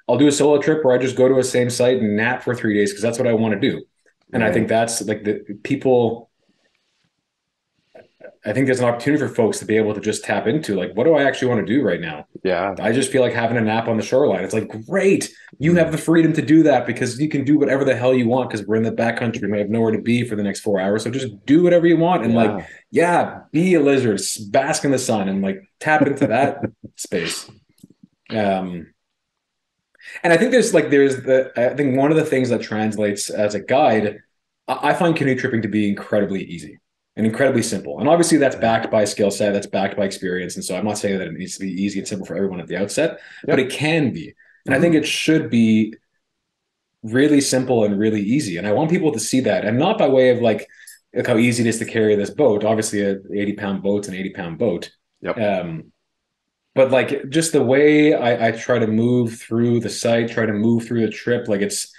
I'll do a solo trip where I just go to a same site and nap for 3 days because that's what I want to do. And I think that's like the people. I think there's an opportunity for folks to be able to just tap into like, what do I actually want to do right now? Yeah. I just feel like having a nap on the shoreline. It's like, great. You have the freedom to do that because you can do whatever the hell you want because we're in the backcountry and we have nowhere to be for the next 4 hours. So just do whatever you want. And like, be a lizard, bask in the sun and like tap into that space. And I think I think one of the things that translates as a guide, I find canoe tripping to be incredibly easy and incredibly simple. And obviously that's backed by skill set, that's backed by experience. And so I'm not saying that it needs to be easy and simple for everyone at the outset, but it can be. And I think it should be really simple and really easy. And I want people to see that, and not by way of like, look how easy it is to carry this boat. Obviously, an 80-pound boat's an 80-pound boat. But like just the way I try to move through the site, try to move through the trip, like it's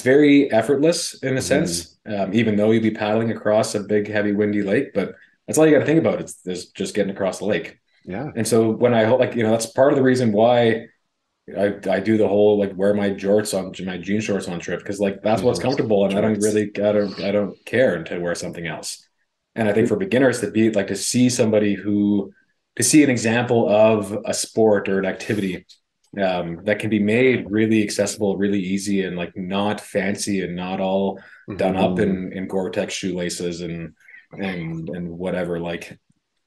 very effortless in a sense, even though you'll be paddling across a big, heavy, windy lake. But that's all you got to think about is just getting across the lake. Yeah. And so when I like, that's part of the reason why I do the whole like wear my jorts on my jean shorts on trip because like that's what's comfortable, and I don't care to wear something else. And I think for beginners to be like to see an example of a sport or an activity that can be made really accessible, really easy, and like not fancy and not all done up in Gore-Tex shoelaces and whatever. Like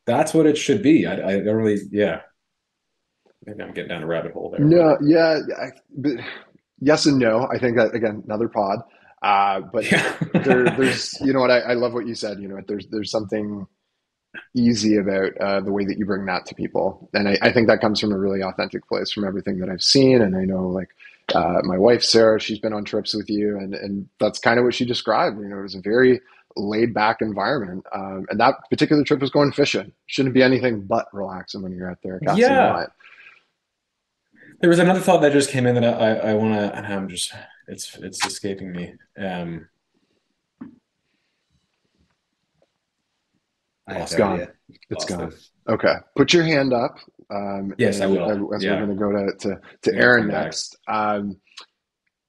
that's what it should be. I don't really, Maybe I'm getting down a rabbit hole there. No, but yes and no. I think that again, another pod. But there's, what I love what you said. There's something easy about the way that you bring that to people, and I think that comes from a really authentic place from everything that I've seen. And I know, like my wife Sarah, she's been on trips with you, and that's kind of what she described. It was a very laid back environment, and that particular trip was going fishing. Shouldn't be anything but relaxing when you're out there casting a line. There was another thought that just came in that I want to, and I'm just, it's escaping me. It's gone. It's gone. Okay. Put your hand up. Yes, I will. As we're going to go to Aaron next.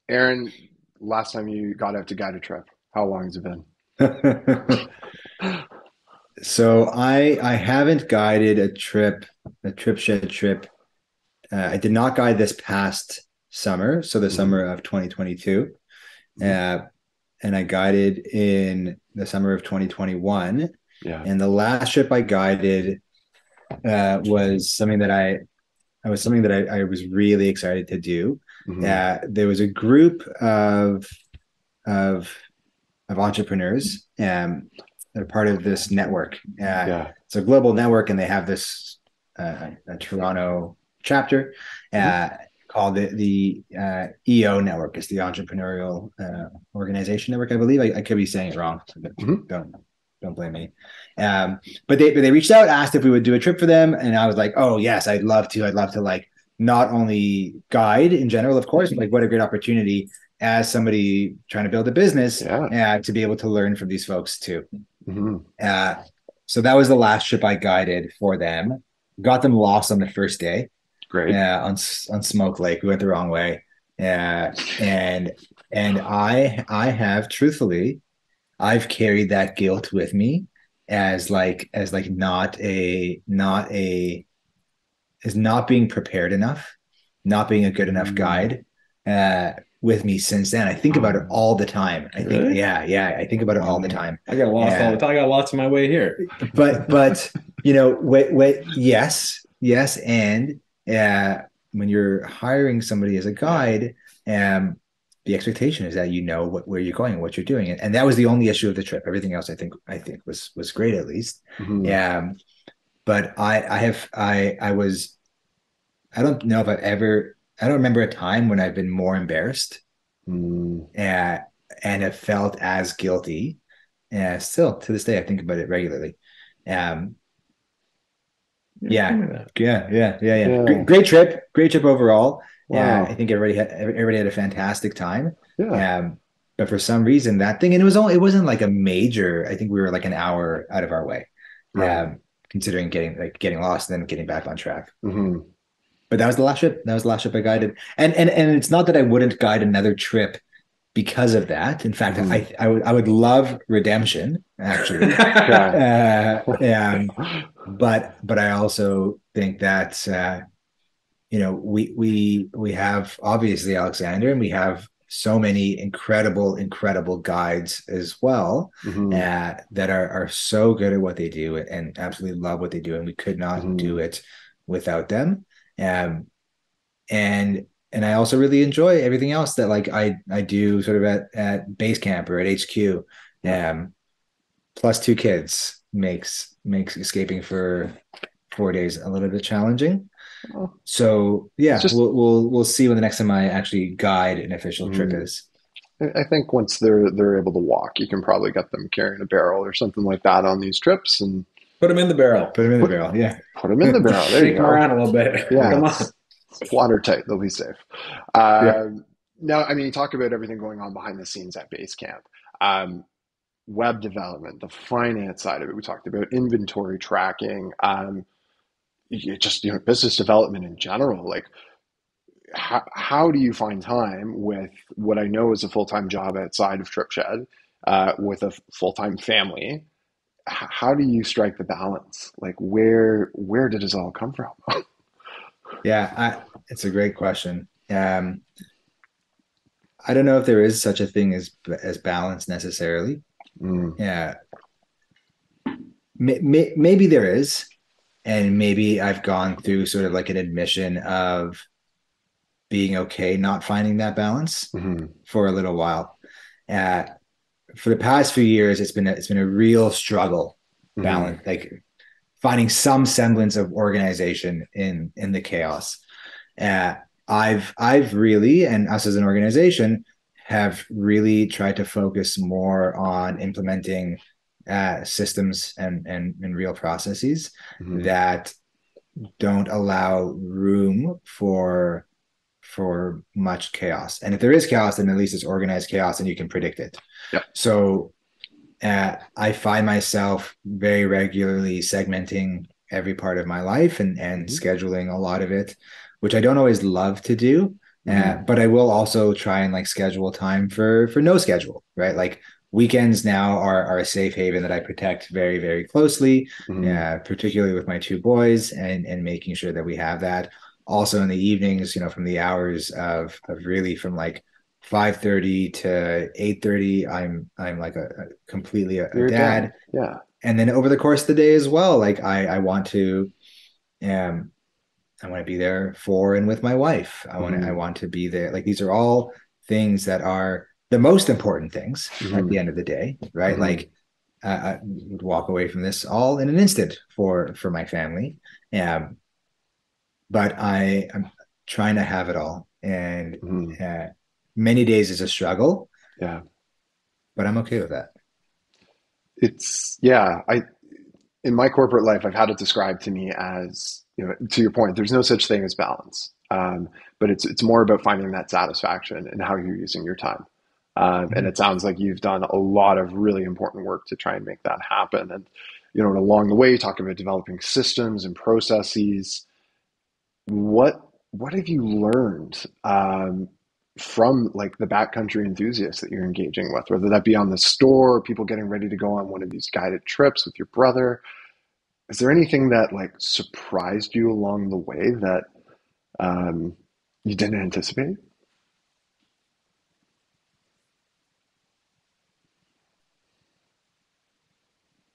Aaron, last time you got out to guide a trip, how long has it been? So I haven't guided a TripShed trip. I did not guide this past summer, so the summer of 2022, and I guided in the summer of 2021. Yeah. And the last trip I guided was something that I was really excited to do. There was a group of entrepreneurs. They're part of this network. It's a global network, and they have this a Toronto chapter called the EO network. It's the Entrepreneurial Organization Network, I believe. I could be saying it wrong. Don't blame me. But they reached out, asked if we would do a trip for them, and I was like, oh yes, I'd love to like not only guide in general, of course, but like what a great opportunity as somebody trying to build a business to be able to learn from these folks too. So that was the last trip I guided for them. Got them lost on the first day. Great. On Smoke Lake. We went the wrong way. And I have truthfully, I've carried that guilt with me as not being prepared enough, not being a good enough guide with me since then. I think about it all the time. I think, I think about it all the time. I got lost all the time. I got lost on my way here. But yes. And when you're hiring somebody as a guide, the expectation is that where you're going and what you're doing, and that was the only issue of the trip. Everything else, I think was great, at least. But I don't know if I don't remember a time when I've been more embarrassed and have felt as guilty. Still to this day, I think about it regularly. Great trip overall. Wow. I think everybody had a fantastic time. but for some reason that thing, and it wasn't like a major. I think we were like an hour out of our way, Right. considering getting lost and then getting back on track. Hmm. But that was the last trip. That was the last trip I guided, and it's not that I wouldn't guide another trip because of that. In fact, Hmm. I would love redemption actually. But I also think that we have obviously Alexander, and we have so many incredible guides as well, Hmm. that are so good at what they do and absolutely love what they do, and we could not Hmm. do it without them. Um, and I also really enjoy everything else that like I do sort of at base camp or at HQ. Yeah. Plus two kids makes escaping for 4 days a little bit challenging. Well, So it's yeah, just. we'll see when the next time I actually guide an official trip Mm, is. I think once they're able to walk, you can probably get them carrying a barrel or something like that on these trips, and Put them in the barrel. Put them in the put barrel, yeah. put them in the barrel. There you Shake them go. around a little bit. Yeah, Come on. it's watertight. They'll be safe. Yeah. Now, I mean, you talk about everything going on behind the scenes at base camp. Um, Web development, the finance side of it. We talked about inventory tracking. Just business development in general. Like, how do you find time with what I know is a full time job outside of TripShed, with a full time family? How do you strike the balance? Like, where did this all come from? Yeah, it's a great question. I don't know if there is such a thing as balance necessarily. Mm, Yeah, maybe there is, and maybe I've gone through sort of like an admission of being okay not finding that balance mhm, for a little while. Uh, for the past few years, it's been a real struggle mhm, balance, like finding some semblance of organization in the chaos. Uh, I've really, and us as an organization, have really tried to focus more on implementing systems and real processes mhm. that don't allow room for much chaos. And if there is chaos, then at least it's organized chaos and you can predict it. Yeah. So I find myself very regularly segmenting every part of my life and Mhm, scheduling a lot of it, which I don't always love to do. mhm, But I will also try and like schedule time for no schedule, right? Like weekends now are a safe haven that I protect very closely, mhm. particularly with my two boys and making sure that we have that. Also in the evenings, from the hours of really from like 5:30 to 8:30, I'm like a completely a You're a dad. dad. Yeah. And then over the course of the day as well, like I want to um I want to be there for and with my wife. I Mhm, want to be there. Like these are all things that are the most important things at the mhm, end of the day, right? mhm, Like I would walk away from this all in an instant for my family. Um, but I'm trying to have it all, and mhm. uh, many days is a struggle, Yeah. but I'm okay with that. It's yeah. I In my corporate life, I've had it described to me as, to your point, there's no such thing as balance. But it's more about finding that satisfaction and how you're using your time. And it sounds like you've done a lot of really important work to try and make that happen. And along the way, you talk about developing systems and processes. What have you learned, from like the backcountry enthusiasts that you're engaging with, whether that be on the store, or people getting ready to go on one of these guided trips with your brother? Is there anything that like surprised you along the way that, um, you didn't anticipate?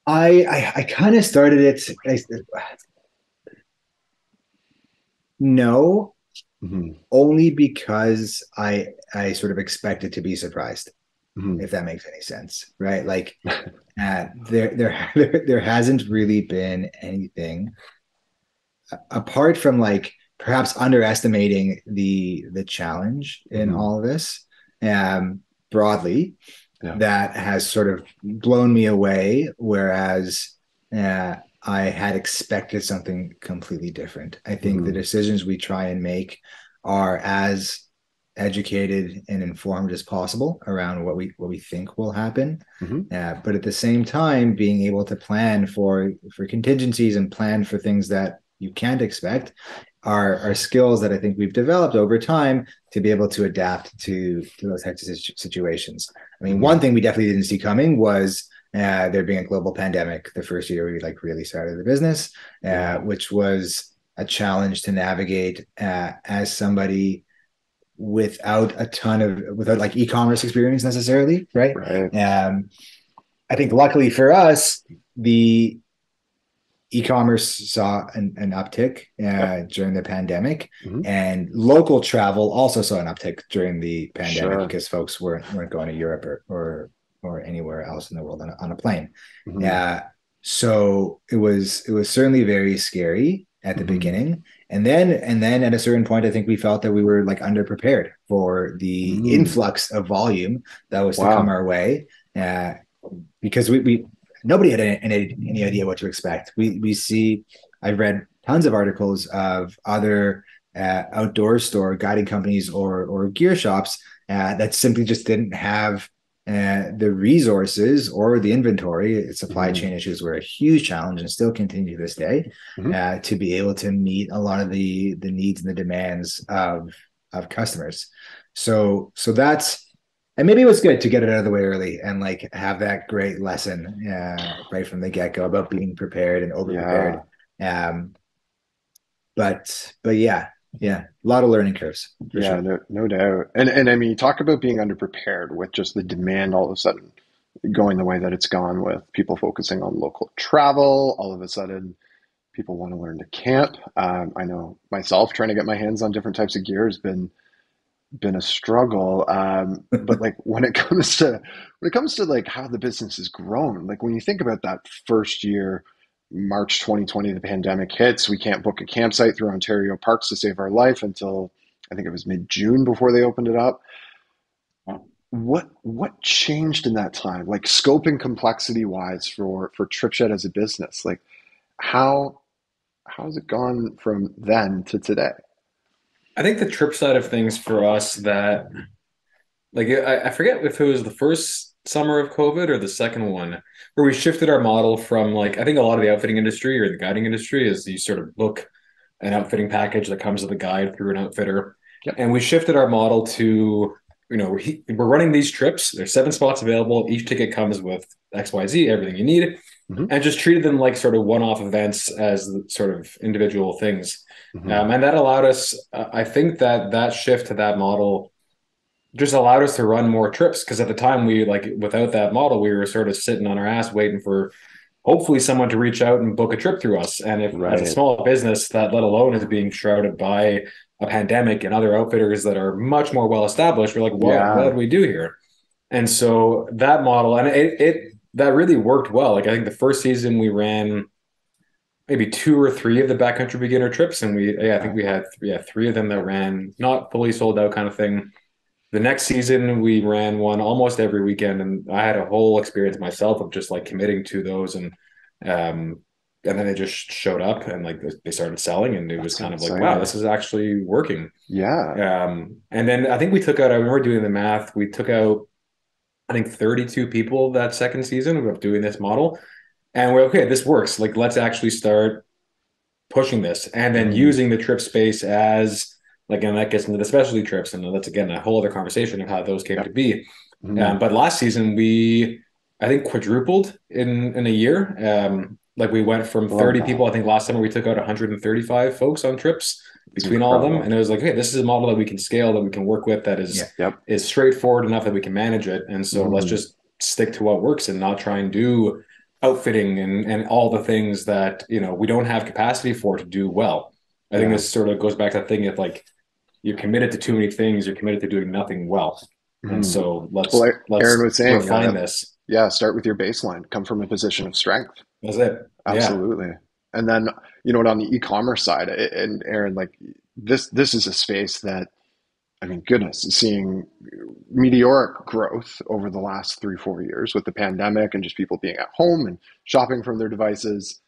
I kind of started it. No, Hmm. only because I sort of expected to be surprised, Hmm. if that makes any sense, right? Like there hasn't really been anything apart from like perhaps underestimating the challenge in Hmm. all of this, broadly, Yeah. that has sort of blown me away, whereas I had expected something completely different. I think the Hmm. decisions we try and make are as educated and informed as possible around what we think will happen. Hmm. But at the same time, being able to plan for contingencies and plan for things that you can't expect are skills that I think we've developed over time to be able to adapt to those types of situations. I mean, Hmm. one thing we definitely didn't see coming was there being a global pandemic the first year we like really started the business, Yeah. which was a challenge to navigate as somebody without like e-commerce experience necessarily, right? Right. I think luckily for us, the e-commerce saw an uptick Yep. during the pandemic, Hmm. and local travel also saw an uptick during the pandemic Sure. because folks weren't going to Europe or anywhere else in the world on a plane. Hmm. Uh, so it was certainly very scary at the Hmm. beginning, and then at a certain point, I think we felt that we were like underprepared for the Mm. influx of volume that was to come Wow. our way. Uh, because we nobody had any idea what to expect. We see I've read tons of articles of other outdoor store guiding companies or gear shops that simply just didn't have the resources or the inventory. Supply Hmm. chain issues were a huge challenge and still continue to this day Hmm. to be able to meet a lot of the needs and the demands of customers. So that's and maybe it was good to get it out of the way early and like have that great lesson right from the get go about being prepared and over prepared. Yeah. Um, but yeah, a lot of learning curves for Yeah, sure. no doubt. And I mean, talk about being underprepared with just the demand all of a sudden going the way that it's gone with people focusing on local travel. All of a sudden, people want to learn to camp. I know myself trying to get my hands on different types of gear has been a struggle. But like when it comes to like how the business has grown, like when you think about that first year, March 2020, the pandemic hits, we can't book a campsite through Ontario parks to save our life until I think it was mid-June before they opened it up. What changed in that time, like scope and complexity wise for TripShed as a business? Like how how has it gone from then to today? I think the trip side of things for us that like I forget if it was the first summer of COVID or the second one where we shifted our model from like I think a lot of the outfitting industry or the guiding industry is you sort of book an outfitting package that comes with a guide through an outfitter. Yep. And we shifted our model to, we're running these trips. There's 7 spots available. Each ticket comes with XYZ, everything you need, Hmm. and just treated them like sort of one-off events as sort of individual things. Hmm. And that allowed us, I think that shift to that model just allowed us to run more trips because at the time we like without that model we were sort of sitting on our ass waiting for hopefully someone to reach out and book a trip through us. And if as a Right. small business that let alone is being shrouded by a pandemic and other outfitters that are much more well established, we're like, what Yeah. do we do here? And so that model and it that really worked well. Like I think the first season we ran maybe 2 or 3 of the backcountry beginner trips, and I think Okay. we had 3 of them that ran not fully sold out kind of thing. The next season we ran one almost every weekend, and I had a whole experience myself of just like committing to those um and then they just showed up and like they started selling and it was That's kind of like, wow, insane. this is actually working. Yeah. And then I think we took out, I remember doing the math, we took out I think 32 people that second season of doing this model. And we're okay, this works. Like let's actually start pushing this and then Mm. using the trip space as like, and that gets into the specialty trips, and that's again a whole other conversation of how those came to Yep. be. Mm. But last season we I think quadrupled in a year. Like we went from Love 30 people. that. I think last summer we took out 135 folks on trips It's between all of them, incredible. and it was like, hey, this is a model that we can scale, that we can work with, that Yeah. Yep. is straightforward enough that we can manage it. And so let's Mm. just stick to what works and not try and do outfitting and all the things that we don't have capacity for to do well. I think Yeah. this sort of goes back to that thing of like you're committed to too many things, you're committed to doing nothing well. And Mm. so Well, let's Aaron let's was saying, refine this. yeah, start with your baseline. Come from a position of strength. That's it. Yeah. Absolutely. And then, you know what, on the e-commerce side, and Aaron, like this is a space that, I mean, goodness, seeing meteoric growth over the last 3, 4 years with the pandemic and just people being at home and shopping from their devices.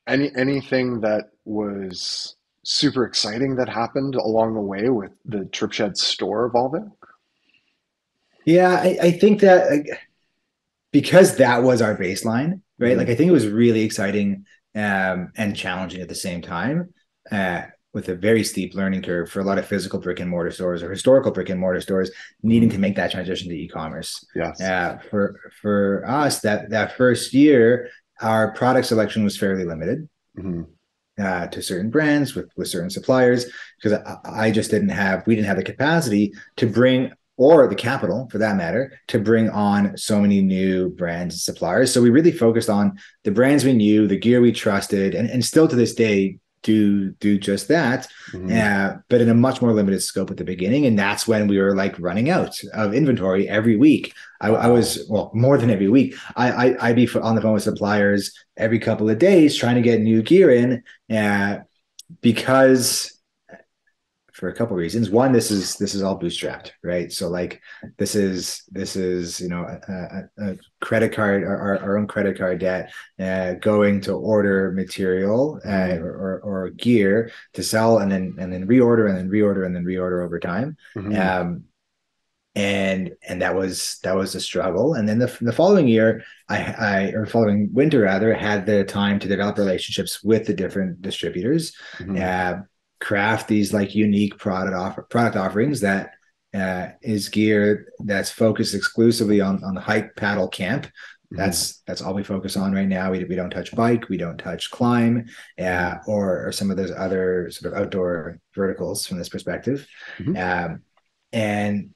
Anything that was super exciting that happened along the way with the TripShed store evolving? Yeah, I think that because that was our baseline, right? Like I think it was really exciting and challenging at the same time, with a very steep learning curve for a lot of physical brick and mortar stores or historical brick and mortar stores needing to make that transition to e-commerce. Yes. For us, that first year, our product selection was fairly limited. To certain brands with certain suppliers, because we didn't have the capacity to bring, or the capital for that matter, to bring on so many new brands and suppliers. So we really focused on the brands we knew, the gear we trusted, and still to this day do just that, but in a much more limited scope at the beginning. And that's when we were like running out of inventory every week. I was, well, more than every week. I'd be on the phone with suppliers every couple of days trying to get new gear in, because for a couple of reasons. One, this is all bootstrapped, right? So like this is a credit card, our own credit card debt, going to order material or gear to sell, and then reorder and then reorder and then reorder over time. And that was a struggle. And then the following year, or following winter rather, had the time to develop relationships with the different distributors, craft these like unique product offerings that is gear that's focused exclusively on the hike, paddle, camp. That's all we focus on right now. We don't touch bike, we don't touch climb, or some of those other sort of outdoor verticals from this perspective. And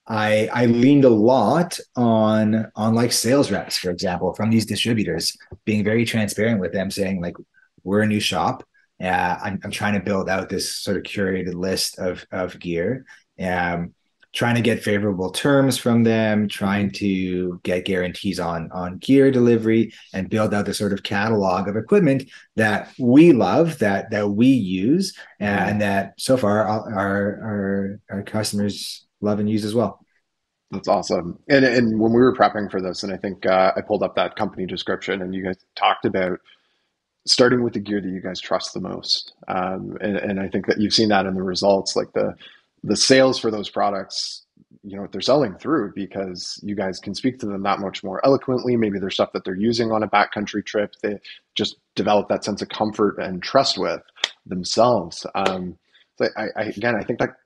I leaned a lot on like sales reps, for example, from these distributors, being very transparent with them, saying like, we're a new shop. I'm trying to build out this sort of curated list of gear, trying to get favorable terms from them, trying to get guarantees on gear delivery, and build out the sort of catalog of equipment that we love, that we use, and that so far our customers love and use as well. That's awesome. And when we were prepping for this, and I think I pulled up that company description, and you guys talked about starting with the gear that you guys trust the most. And I think that you've seen that in the results, like the sales for those products, they're selling through because you guys can speak to them that much more eloquently. Maybe there's stuff that they're using on a backcountry trip. They just develop that sense of comfort and trust with themselves. So I think that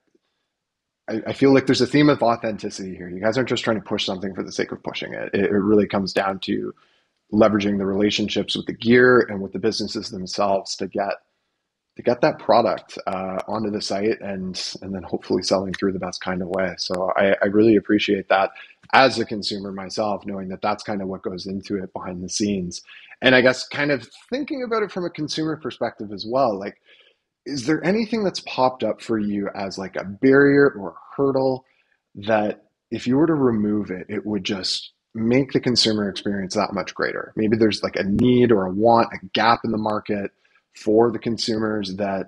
I feel like there's a theme of authenticity here. You guys aren't just trying to push something for the sake of pushing it. It really comes down to leveraging the relationships with the gear and with the businesses themselves to get that product onto the site, and then hopefully selling through the best kind of way. So I really appreciate that as a consumer myself, knowing that that's kind of what goes into it behind the scenes. And I guess kind of thinking about it from a consumer perspective as well, like, is there anything that's popped up for you as like a barrier or a hurdle that if you were to remove it, it would just make the consumer experience that much greater? Maybe there's like a need or a want, a gap in the market for the consumers that,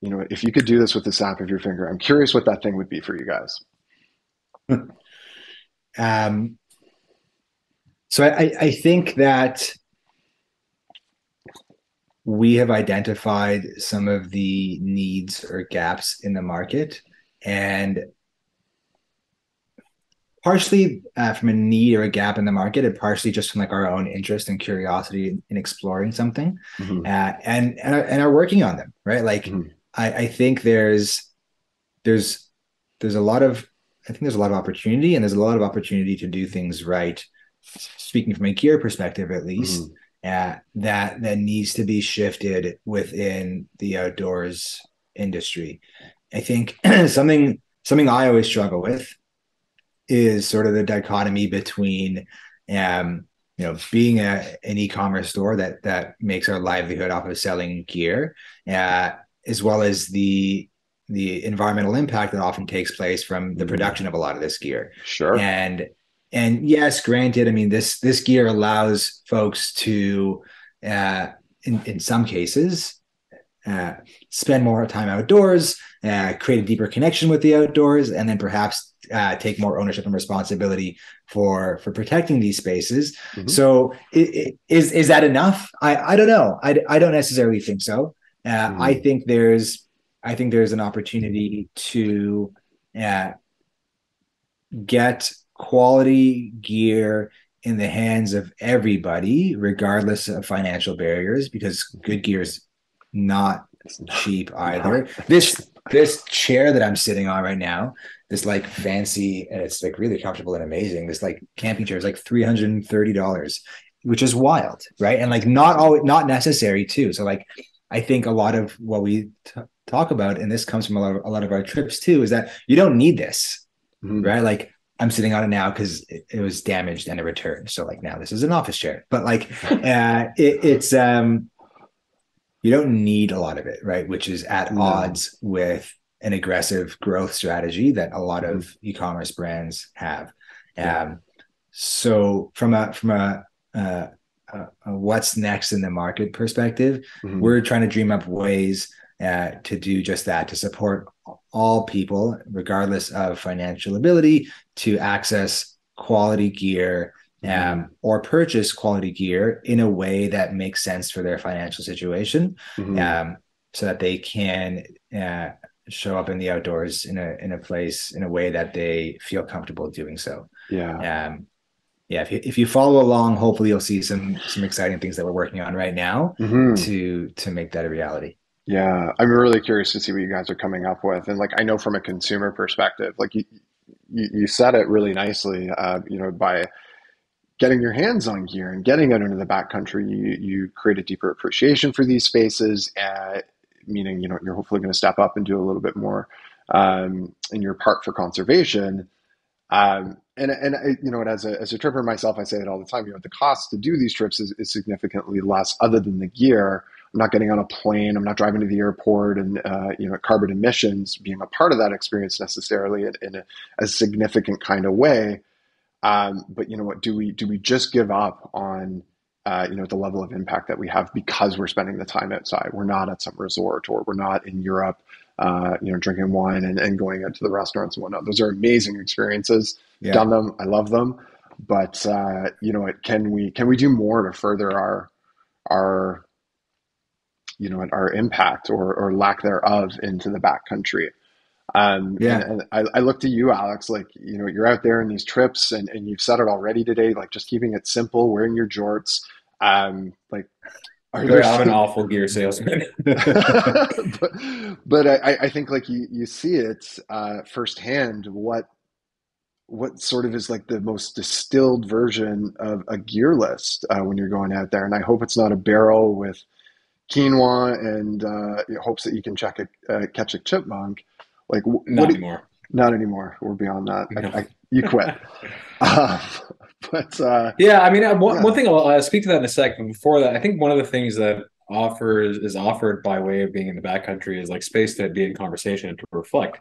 if you could do this with the snap of your finger, I'm curious what that thing would be for you guys. So I think that we have identified some of the needs or gaps in the market, and partially from a need or a gap in the market, and partially just from like our own interest and curiosity in exploring something, and are working on them, right? Like I think there's a lot of opportunity, and there's a lot of opportunity to do things right. Speaking from a gear perspective, at least, that needs to be shifted within the outdoors industry. I think something I always struggle with is sort of the dichotomy between, being an e-commerce store that makes our livelihood off of selling gear, as well as the environmental impact that often takes place from the production of a lot of this gear. Sure. And yes, granted, I mean, this gear allows folks to, in some cases, spend more time outdoors, create a deeper connection with the outdoors, and then perhaps take more ownership and responsibility for protecting these spaces. So is that enough? I don't know. I don't necessarily think so. I think there's an opportunity to get quality gear in the hands of everybody, regardless of financial barriers, because good gear is not cheap either. This chair that I'm sitting on right now, this like fancy, and it's like really comfortable and amazing. This like camping chair is like $330, which is wild, right? And like not necessary too. So like I think a lot of what we talk about, and this comes from a lot of our trips too, is that you don't need this, right? Like I'm sitting on it now because it was damaged and it returned. So like now this is an office chair, but like it's you don't need a lot of it, right? Which is at odds with an aggressive growth strategy that a lot of e-commerce brands have. So from a what's next in the market perspective, we're trying to dream up ways to do just that, to support all people, regardless of financial ability, to access quality gear or purchase quality gear in a way that makes sense for their financial situation, so that they can show up in the outdoors in a place in a way that they feel comfortable doing so. If you follow along, hopefully you'll see some exciting things that we're working on right now to make that a reality. Yeah, I'm really curious to see what you guys are coming up with. And like, I know from a consumer perspective, like you said it really nicely, by getting your hands on gear and getting out into the backcountry, you create a deeper appreciation for these spaces, meaning, you're hopefully going to step up and do a little bit more in your part for conservation. And as a tripper myself, I say it all the time, the cost to do these trips is significantly less other than the gear. I'm not getting on a plane. I'm not driving to the airport and, carbon emissions being a part of that experience necessarily in a significant kind of way. But what, do we just give up on, the level of impact that we have because we're spending the time outside? We're not at some resort, or we're not in Europe, drinking wine and going out to the restaurants and whatnot. Those are amazing experiences. Yeah. Done them. I love them. But, can we do more to further our impact or lack thereof into the backcountry? And I look to you, Alex, like, you're out there in these trips and you've said it already today, like just keeping it simple, wearing your jorts. I'm an awful gear salesman. but I think like you see it firsthand, what sort of is like the most distilled version of a gear list when you're going out there. And I hope it's not a barrel with quinoa and hopes that you can catch a chipmunk. Like not anymore. Not anymore. We're beyond that. No. You quit. One thing I'll speak to that in a second. Before that, I think one of the things that is offered by way of being in the backcountry is like space to be in conversation and to reflect.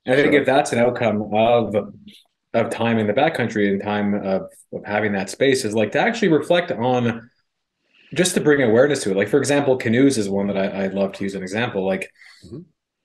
And I think if that's an outcome of time in the backcountry and time of having that space, is like to actually reflect on, just to bring awareness to it. Like, for example, canoes is one that I'd love to use an example. Like,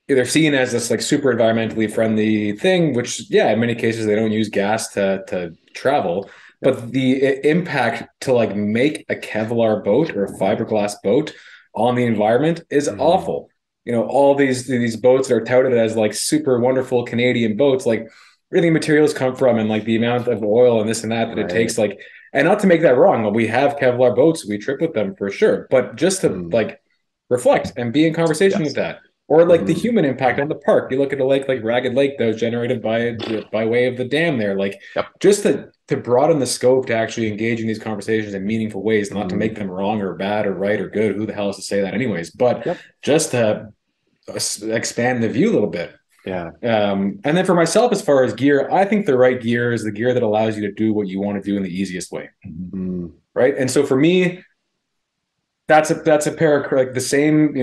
they're seen as this like super environmentally friendly thing, which, in many cases they don't use gas to travel. But the impact to like make a Kevlar boat or a fiberglass boat on the environment is awful. All these boats that are touted as like super wonderful Canadian boats, like where the materials come from and like the amount of oil and this and that it takes, like, and not to make that wrong, we have Kevlar boats, we trip with them for sure, but just to like reflect and be in conversation with that. Or like the human impact on the park. You look at a lake like Ragged Lake that was generated by way of the dam there. Like, just to broaden the scope, to actually engage in these conversations in meaningful ways, not to make them wrong or bad or right or good. Who the hell is to say that anyways? But just to expand the view a little bit. Yeah. And then for myself, as far as gear, I think the right gear is the gear that allows you to do what you want to do in the easiest way. Right. And so for me, that's a pair of like the same,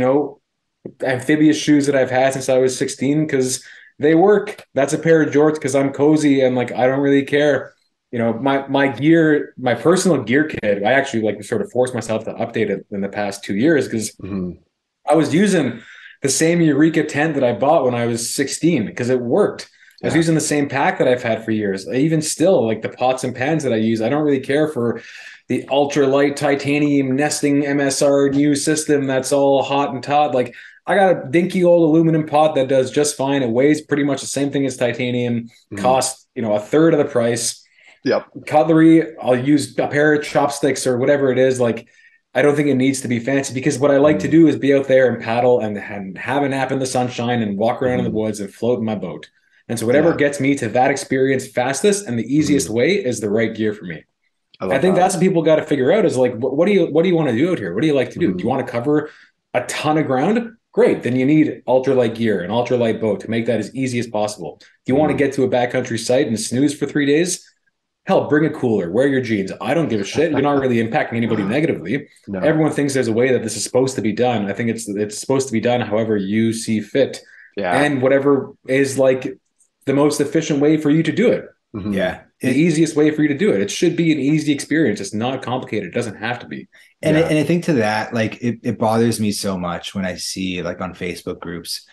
amphibious shoes that I've had since I was 16 because they work. That's a pair of jorts because I'm cozy and like I don't really care. My gear, my personal gear kit, I actually like sort of forced myself to update it in the past 2 years because I was using the same Eureka tent that I bought when I was 16 because it worked. I was using the same pack that I've had for years. Even still, like the pots and pans that I use, I don't really care for the ultralight titanium nesting MSR new system that's all hot and taut. Like I got a dinky old aluminum pot that does just fine. It weighs pretty much the same thing as titanium, costs, a third of the price. Yep. Cutlery, I'll use a pair of chopsticks or whatever it is. Like, I don't think it needs to be fancy because what I like to do is be out there and paddle and have a nap in the sunshine and walk around in the woods and float in my boat. And so whatever gets me to that experience fastest and the easiest way is the right gear for me. I think that's what people got to figure out is like, what do you want to do out here? What do you like to do? Do you want to cover a ton of ground? Great. Then you need ultralight gear, an ultralight boat to make that as easy as possible. Do you want to get to a backcountry site and snooze for 3 days? Hell, bring a cooler, wear your jeans. I don't give a shit. You're not really impacting anybody negatively. No. Everyone thinks there's a way that this is supposed to be done. I think it's supposed to be done however you see fit. Yeah. And whatever is like the most efficient way for you to do it. Yeah. The easiest way for you to do it. It should be an easy experience. It's not complicated. It doesn't have to be. And I think to that, like it bothers me so much when I see like on Facebook groups,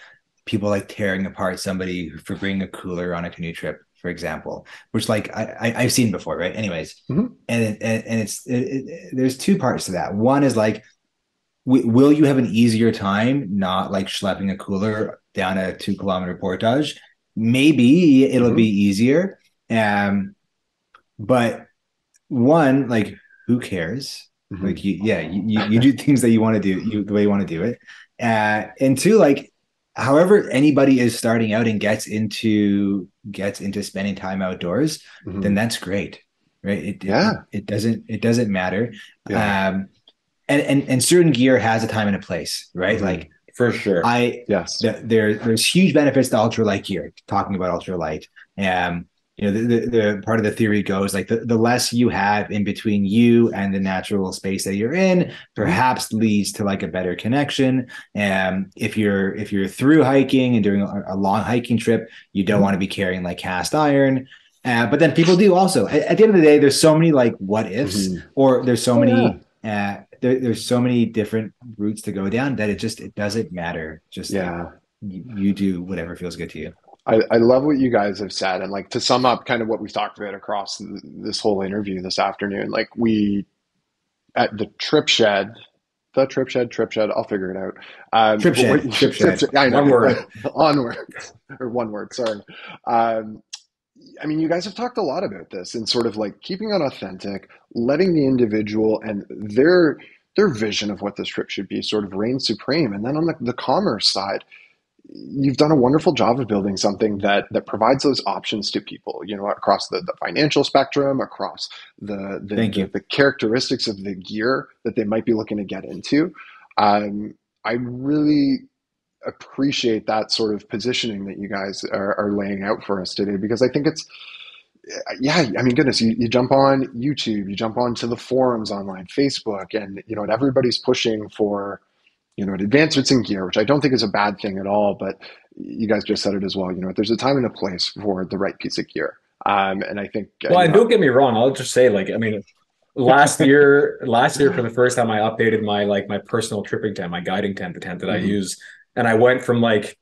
people like tearing apart somebody for bringing a cooler on a canoe trip, for example, which like I've seen before, right? Anyways, and there's two parts to that. One is like, will you have an easier time not like schlepping a cooler down a 2 kilometer portage? Maybe it'll be easier, but one, like, who cares? Like you do things that you want to do the way you want to do it, and two, like, however anybody is starting out and gets into spending time outdoors, then that's great, right? It doesn't matter. And certain gear has a time and a place, right? Like, for sure. There's huge benefits to ultralight gear, talking about ultralight. The part of the theory goes like the less you have in between you and the natural space that you're in, perhaps leads to like a better connection. If you're through hiking and doing a long hiking trip, you don't want to be carrying like cast iron. But then people do also. At the end of the day, there's so many like what ifs, or there's so many there's so many different routes to go down that it doesn't matter. Just you do whatever feels good to you. I love what you guys have said. And like, to sum up kind of what we've talked about across this whole interview this afternoon, like we at the TripShed, I'll figure it out. TripShed. I know. One word. One word. Sorry. I mean, you guys have talked a lot about this and sort of like keeping it authentic, letting the individual and their vision of what this trip should be sort of reign supreme. And then on the commerce side, you've done a wonderful job of building something that provides those options to people, across the financial spectrum, across the characteristics of the gear that they might be looking to get into. I really appreciate that sort of positioning that you guys are laying out for us today, because I think it's, I mean, goodness, you jump on YouTube, you jump onto the forums online, Facebook, and, everybody's pushing for, advancements in gear, which I don't think is a bad thing at all, but you guys just said it as well. There's a time and a place for the right piece of gear. And I think, and don't get me wrong. I'll just say, like, I mean, last year for the first time, I updated my personal tripping tent, my guiding tent, the tent that I use. And I went from like,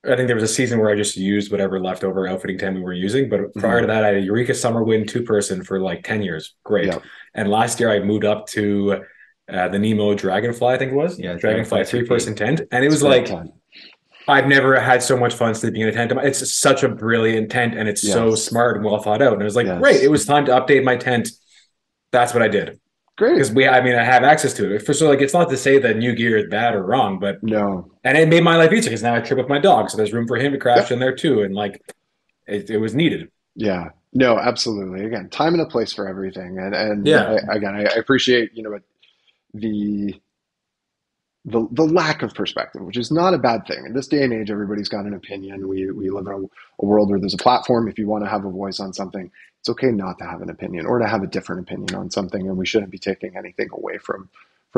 I think there was a season where I just used whatever leftover outfitting tent we were using. But prior to that, I had a Eureka Summer Wind 2-person for like 10 years. Great. Yep. And last year I moved up to the Nemo Dragonfly, I think it was. Yeah, Dragonfly 3-person tent. And it was like, I've never had so much fun sleeping in a tent. It's such a brilliant tent, and it's so smart and well thought out. And it was like, great, it was time to update my tent. That's what I did. Great. Because I have access to it. So like, it's not to say that new gear is bad or wrong, but no. And it made my life easier because now I trip with my dog. So there's room for him to crash in there too. And like, it was needed. Yeah. No, absolutely. Again, time and a place for everything. And I appreciate, the lack of perspective, which is not a bad thing. In this day and age, everybody's got an opinion. We live in a world where there's a platform. If you want to have a voice on something, it's okay not to have an opinion or to have a different opinion on something. And we shouldn't be taking anything away from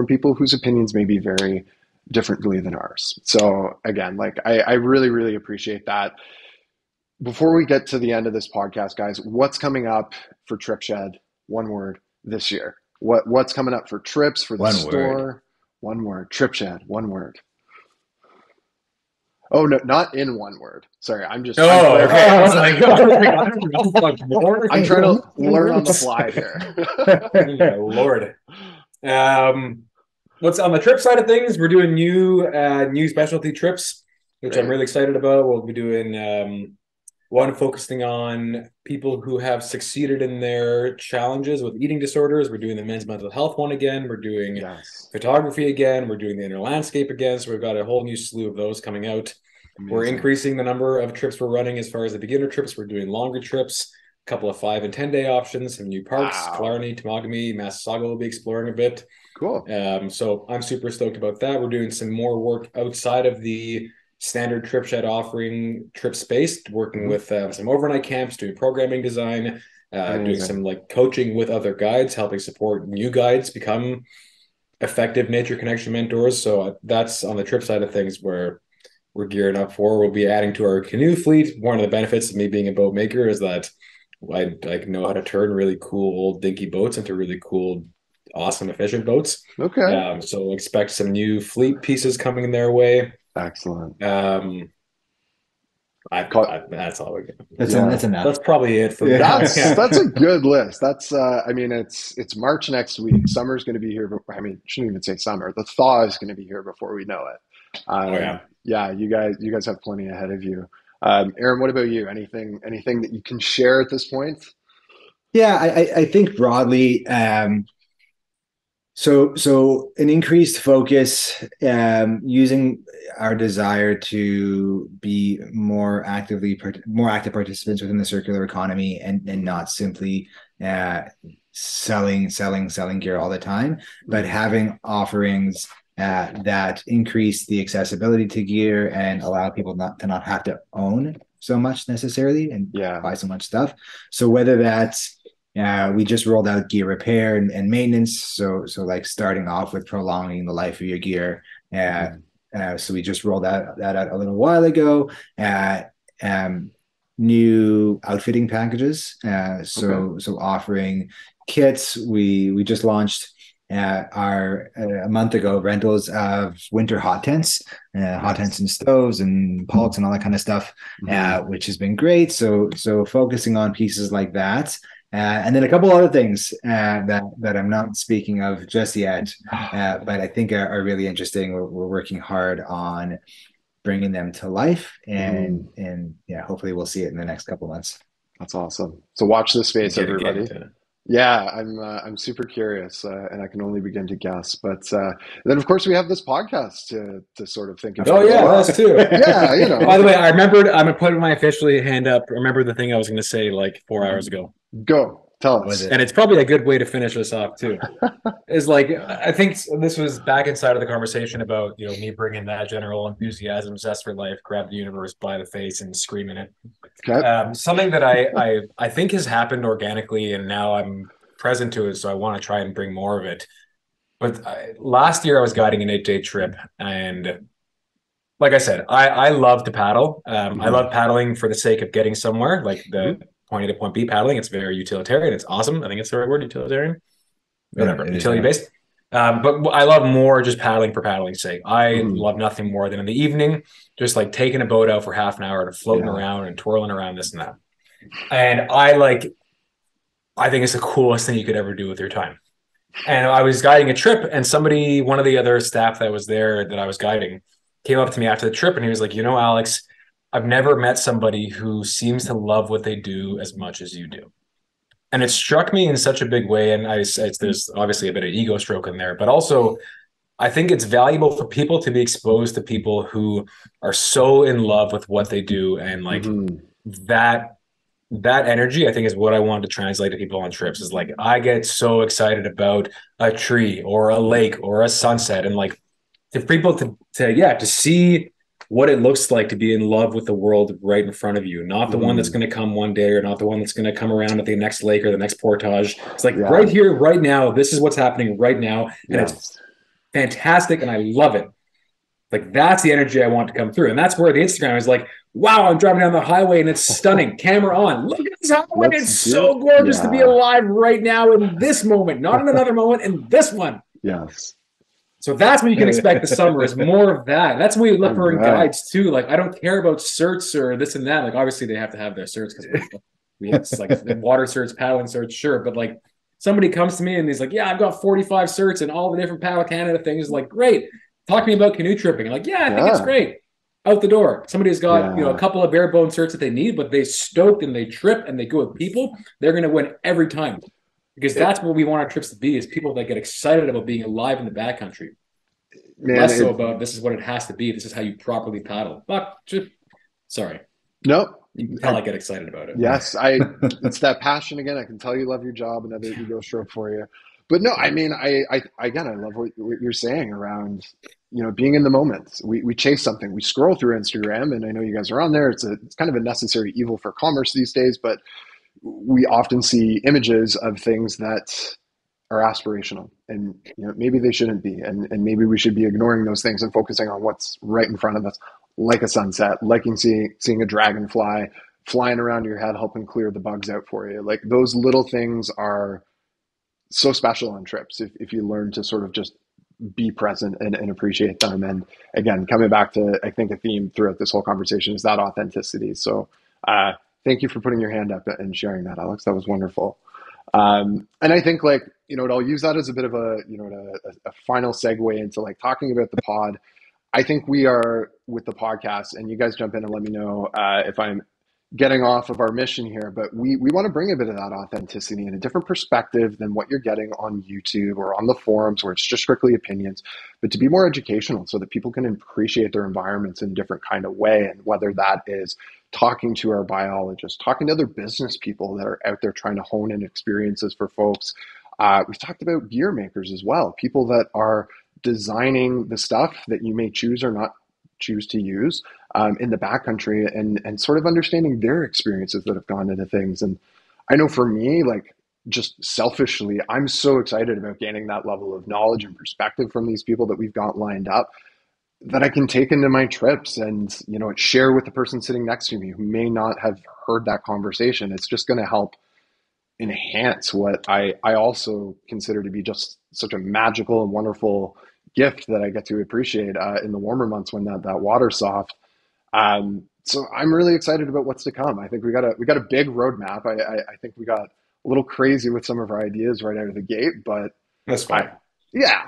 people whose opinions may be very differently than ours. So again, like I really, really appreciate that. Before we get to the end of this podcast, guys, what's coming up for TripShed? One word, this year. What's coming up for trips, for the store? One word. TripShed, one word. Oh no, not in one word. Sorry, I'm just. Oh, okay. I was like, I don't know, like more. I'm trying to learn on the fly here. Yeah, Lord. What's on the trip side of things? We're doing new specialty trips, which I'm really excited about. We'll be doing one focusing on people who have succeeded in their challenges with eating disorders. We're doing the men's mental health one again. We're doing photography again. We're doing the inner landscape again. So we've got a whole new slew of those coming out. Amazing. We're increasing the number of trips we're running as far as the beginner trips. We're doing longer trips, a couple of 5 and 10 day options, some new parks, Killarney, Temagami, Massasauga will be exploring a bit. Cool. So I'm super stoked about that. We're doing some more work outside of the standard TripShed offering, trip space, working with some overnight camps, doing programming design, doing some like coaching with other guides, helping support new guides become effective nature connection mentors. So that's on the trip side of things where we're gearing up for. We'll be adding to our canoe fleet. One of the benefits of me being a boat maker is that I like know how to turn really cool old dinky boats into really cool, awesome, efficient boats. Okay. So expect some new fleet pieces coming their way. Excellent. That's all we get. That's enough. That's probably it for me. That's a good list. That's I mean, it's March next week. Summer's going to be here. I mean, shouldn't even say summer. The thaw is going to be here before we know it. Yeah. You guys have plenty ahead of you. Aaron, what about you? Anything that you can share at this point? Yeah, I think broadly, so an increased focus, using our desire to be more active participants within the circular economy, and not simply selling gear all the time, but having offerings that increase the accessibility to gear and allow people not have to own so much necessarily and buy so much stuff. So whether that's we just rolled out gear repair and maintenance. So like starting off with prolonging the life of your gear. So we just rolled that out a little while ago. New outfitting packages. So offering kits. We just launched a month ago rentals of winter hot tents, tents and stoves and pallets and all that kind of stuff, which has been great. So focusing on pieces like that. And then a couple other things that I'm not speaking of just yet, but I think are really interesting. We're working hard on bringing them to life, and hopefully we'll see it in the next couple of months. That's awesome. So watch this space, everybody. Yeah, I'm super curious, and I can only begin to guess. But then, of course, we have this podcast to sort of think about. Oh yeah, us too. Yeah, you know. By the way, I remembered. I'm gonna put my officially hand up. Remember the thing I was gonna say like 4 hours ago. Go tell us. And it's probably a good way to finish this off too. Is like I think this was back inside of the conversation about me bringing that general enthusiasm, zest for life, grab the universe by the face and screaming it. Okay. Something that I think has happened organically, and now I'm present to it, so I want to try and bring more of it. But last year I was guiding an 8-day trip, and like I said, I love to paddle. I love paddling for the sake of getting somewhere, like the point A to point B paddling. It's very utilitarian. It's awesome. I think it's the right word, utilitarian. Whatever, utility based. But I love more just paddling for paddling's sake. I love nothing more than in the evening, just like taking a boat out for half an hour to floating around and twirling around this and that. And I think it's the coolest thing you could ever do with your time. And I was guiding a trip, and one of the other staff that was there that I was guiding, came up to me after the trip, and he was like, Alex, I've never met somebody who seems to love what they do as much as you do. And it struck me in such a big way. And there's obviously a bit of ego stroke in there, but also I think it's valuable for people to be exposed to people who are so in love with what they do. And like that energy, I think, is what I want to translate to people on trips. Is like, I get so excited about a tree or a lake or a sunset, and like for people to see what it looks like to be in love with the world right in front of you, not the one that's going to come one day, or not the one that's going to come around at the next lake or the next portage. It's like right here, right now, this is what's happening right now. And it's fantastic. And I love it. Like, that's the energy I want to come through. And that's where the Instagram is like, wow, I'm driving down the highway and it's stunning. Camera on. Look at this highway. It's so gorgeous to be alive right now in this moment, not in another moment, in this one. Yes. So that's what you can expect this summer is more of that. That's what we look for in guides too. Like, I don't care about certs or this and that. Like, obviously they have to have their certs because we have like water certs, paddling certs, sure. But like, somebody comes to me and he's like, yeah, I've got 45 certs and all the different Paddle Canada things. Like, great. Talk to me about canoe tripping. I'm like, yeah, I think it's great. Out the door. Somebody's got, a couple of bare bone certs that they need, but they stoked and they trip and they go with people. They're going to win every time. Because that's what we want our trips to be, is people that get excited about being alive in the backcountry. Less so about this is what it has to be. This is how you properly paddle. But sorry. Nope. You can tell I get excited about it. Yes, it's that passion again. I can tell you love your job. Another ego stroke for you. But no, I mean, I love what you're saying around, being in the moment. We chase something. We scroll through Instagram, and I know you guys are on there. It's kind of a necessary evil for commerce these days, but we often see images of things that are aspirational, and maybe they shouldn't be, and maybe we should be ignoring those things and focusing on what's right in front of us, like a sunset, like seeing a dragonfly flying around your head, helping clear the bugs out for you. Like, those little things are so special on trips if you learn to sort of just be present and appreciate them. And again, coming back to, I think, a theme throughout this whole conversation is that authenticity. So thank you for putting your hand up and sharing that, Alex. That was wonderful. And I think, I'll use that as a bit of a final segue into like talking about the pod. I think we are with the podcast, and you guys jump in and let me know if I'm getting off of our mission here, but we want to bring a bit of that authenticity and a different perspective than what you're getting on YouTube or on the forums where it's just strictly opinions, but to be more educational so that people can appreciate their environments in a different kind of way. And whether that is talking to our biologists, talking to other business people that are out there trying to hone in experiences for folks. We've talked about gear makers as well, people that are designing the stuff that you may choose or not choose to use in the backcountry, and sort of understanding their experiences that have gone into things. And I know for me, like, just selfishly, I'm so excited about gaining that level of knowledge and perspective from these people that we've got lined up that I can take into my trips and, share with the person sitting next to me who may not have heard that conversation. It's just going to help enhance what I also consider to be just such a magical and wonderful gift that I get to appreciate in the warmer months when that water's soft. So I'm really excited about what's to come. I think we got a big roadmap. I think we got a little crazy with some of our ideas right out of the gate, but that's fine. Yeah.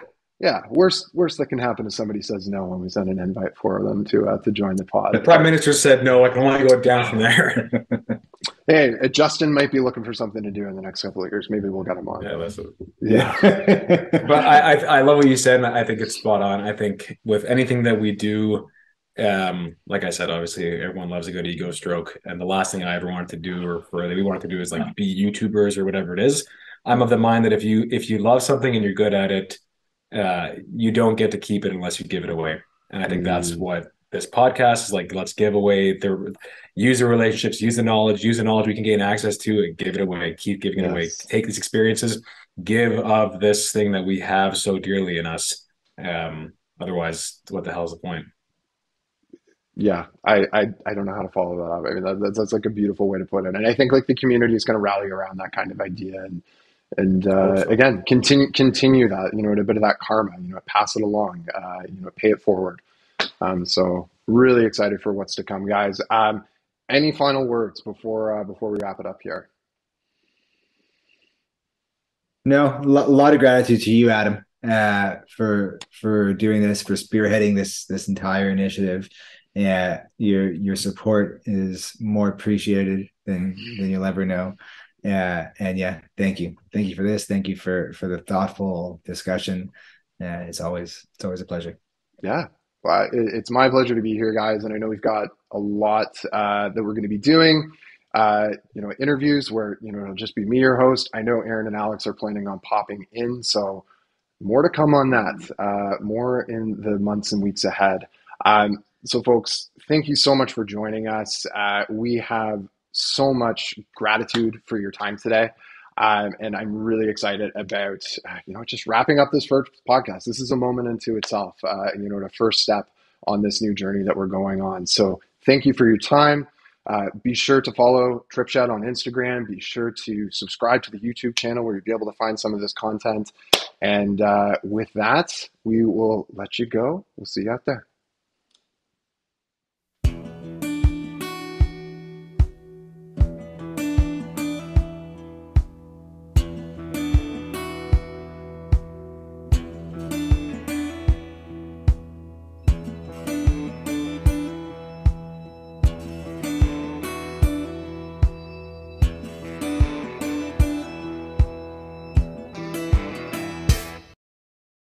Worst that can happen is somebody says no when we send an invite for them to join the pod. The Prime Minister said no. I can only go down from there. Hey, Justin might be looking for something to do in the next couple of years. Maybe we'll get him on. Yeah. But I love what you said, and I think it's spot on. I think with anything that we do, like I said, obviously everyone loves a good ego stroke, and the last thing I ever wanted to do, or that we wanted to do, is like be YouTubers or whatever it is. I'm of the mind that if you love something and you're good at it, you don't get to keep it unless you give it away. And I think that's what this podcast is like. Let's give away the user relationships, use the knowledge we can gain access to, and give it away. Keep giving it away. Take these experiences, give of this thing that we have so dearly in us. Otherwise, what the hell is the point? Yeah, I don't know how to follow that up. I mean, that's like a beautiful way to put it. And I think like the community is going to rally around that kind of idea and again, continue that, a bit of that karma, pass it along, pay it forward. So really excited for what's to come, guys. Any final words before we wrap it up here? No, a lot of gratitude to you, Adam, for doing this, for spearheading this entire initiative. Yeah, your support is more appreciated than you'll ever know. And thank you for this. Thank you for the thoughtful discussion. It's always a pleasure. Yeah. Well, it's my pleasure to be here, guys. And I know we've got a lot that we're going to be doing, interviews where, it'll just be me, your host. I know Aaron and Alex are planning on popping in. So more to come on that, more in the months and weeks ahead. So folks, thank you so much for joining us. We have so much gratitude for your time today. And I'm really excited about, just wrapping up this first podcast. This is a moment unto itself, the first step on this new journey that we're going on. So thank you for your time. Be sure to follow TripShed on Instagram. Be sure to subscribe to the YouTube channel where you'll be able to find some of this content. And with that, we will let you go. We'll see you out there.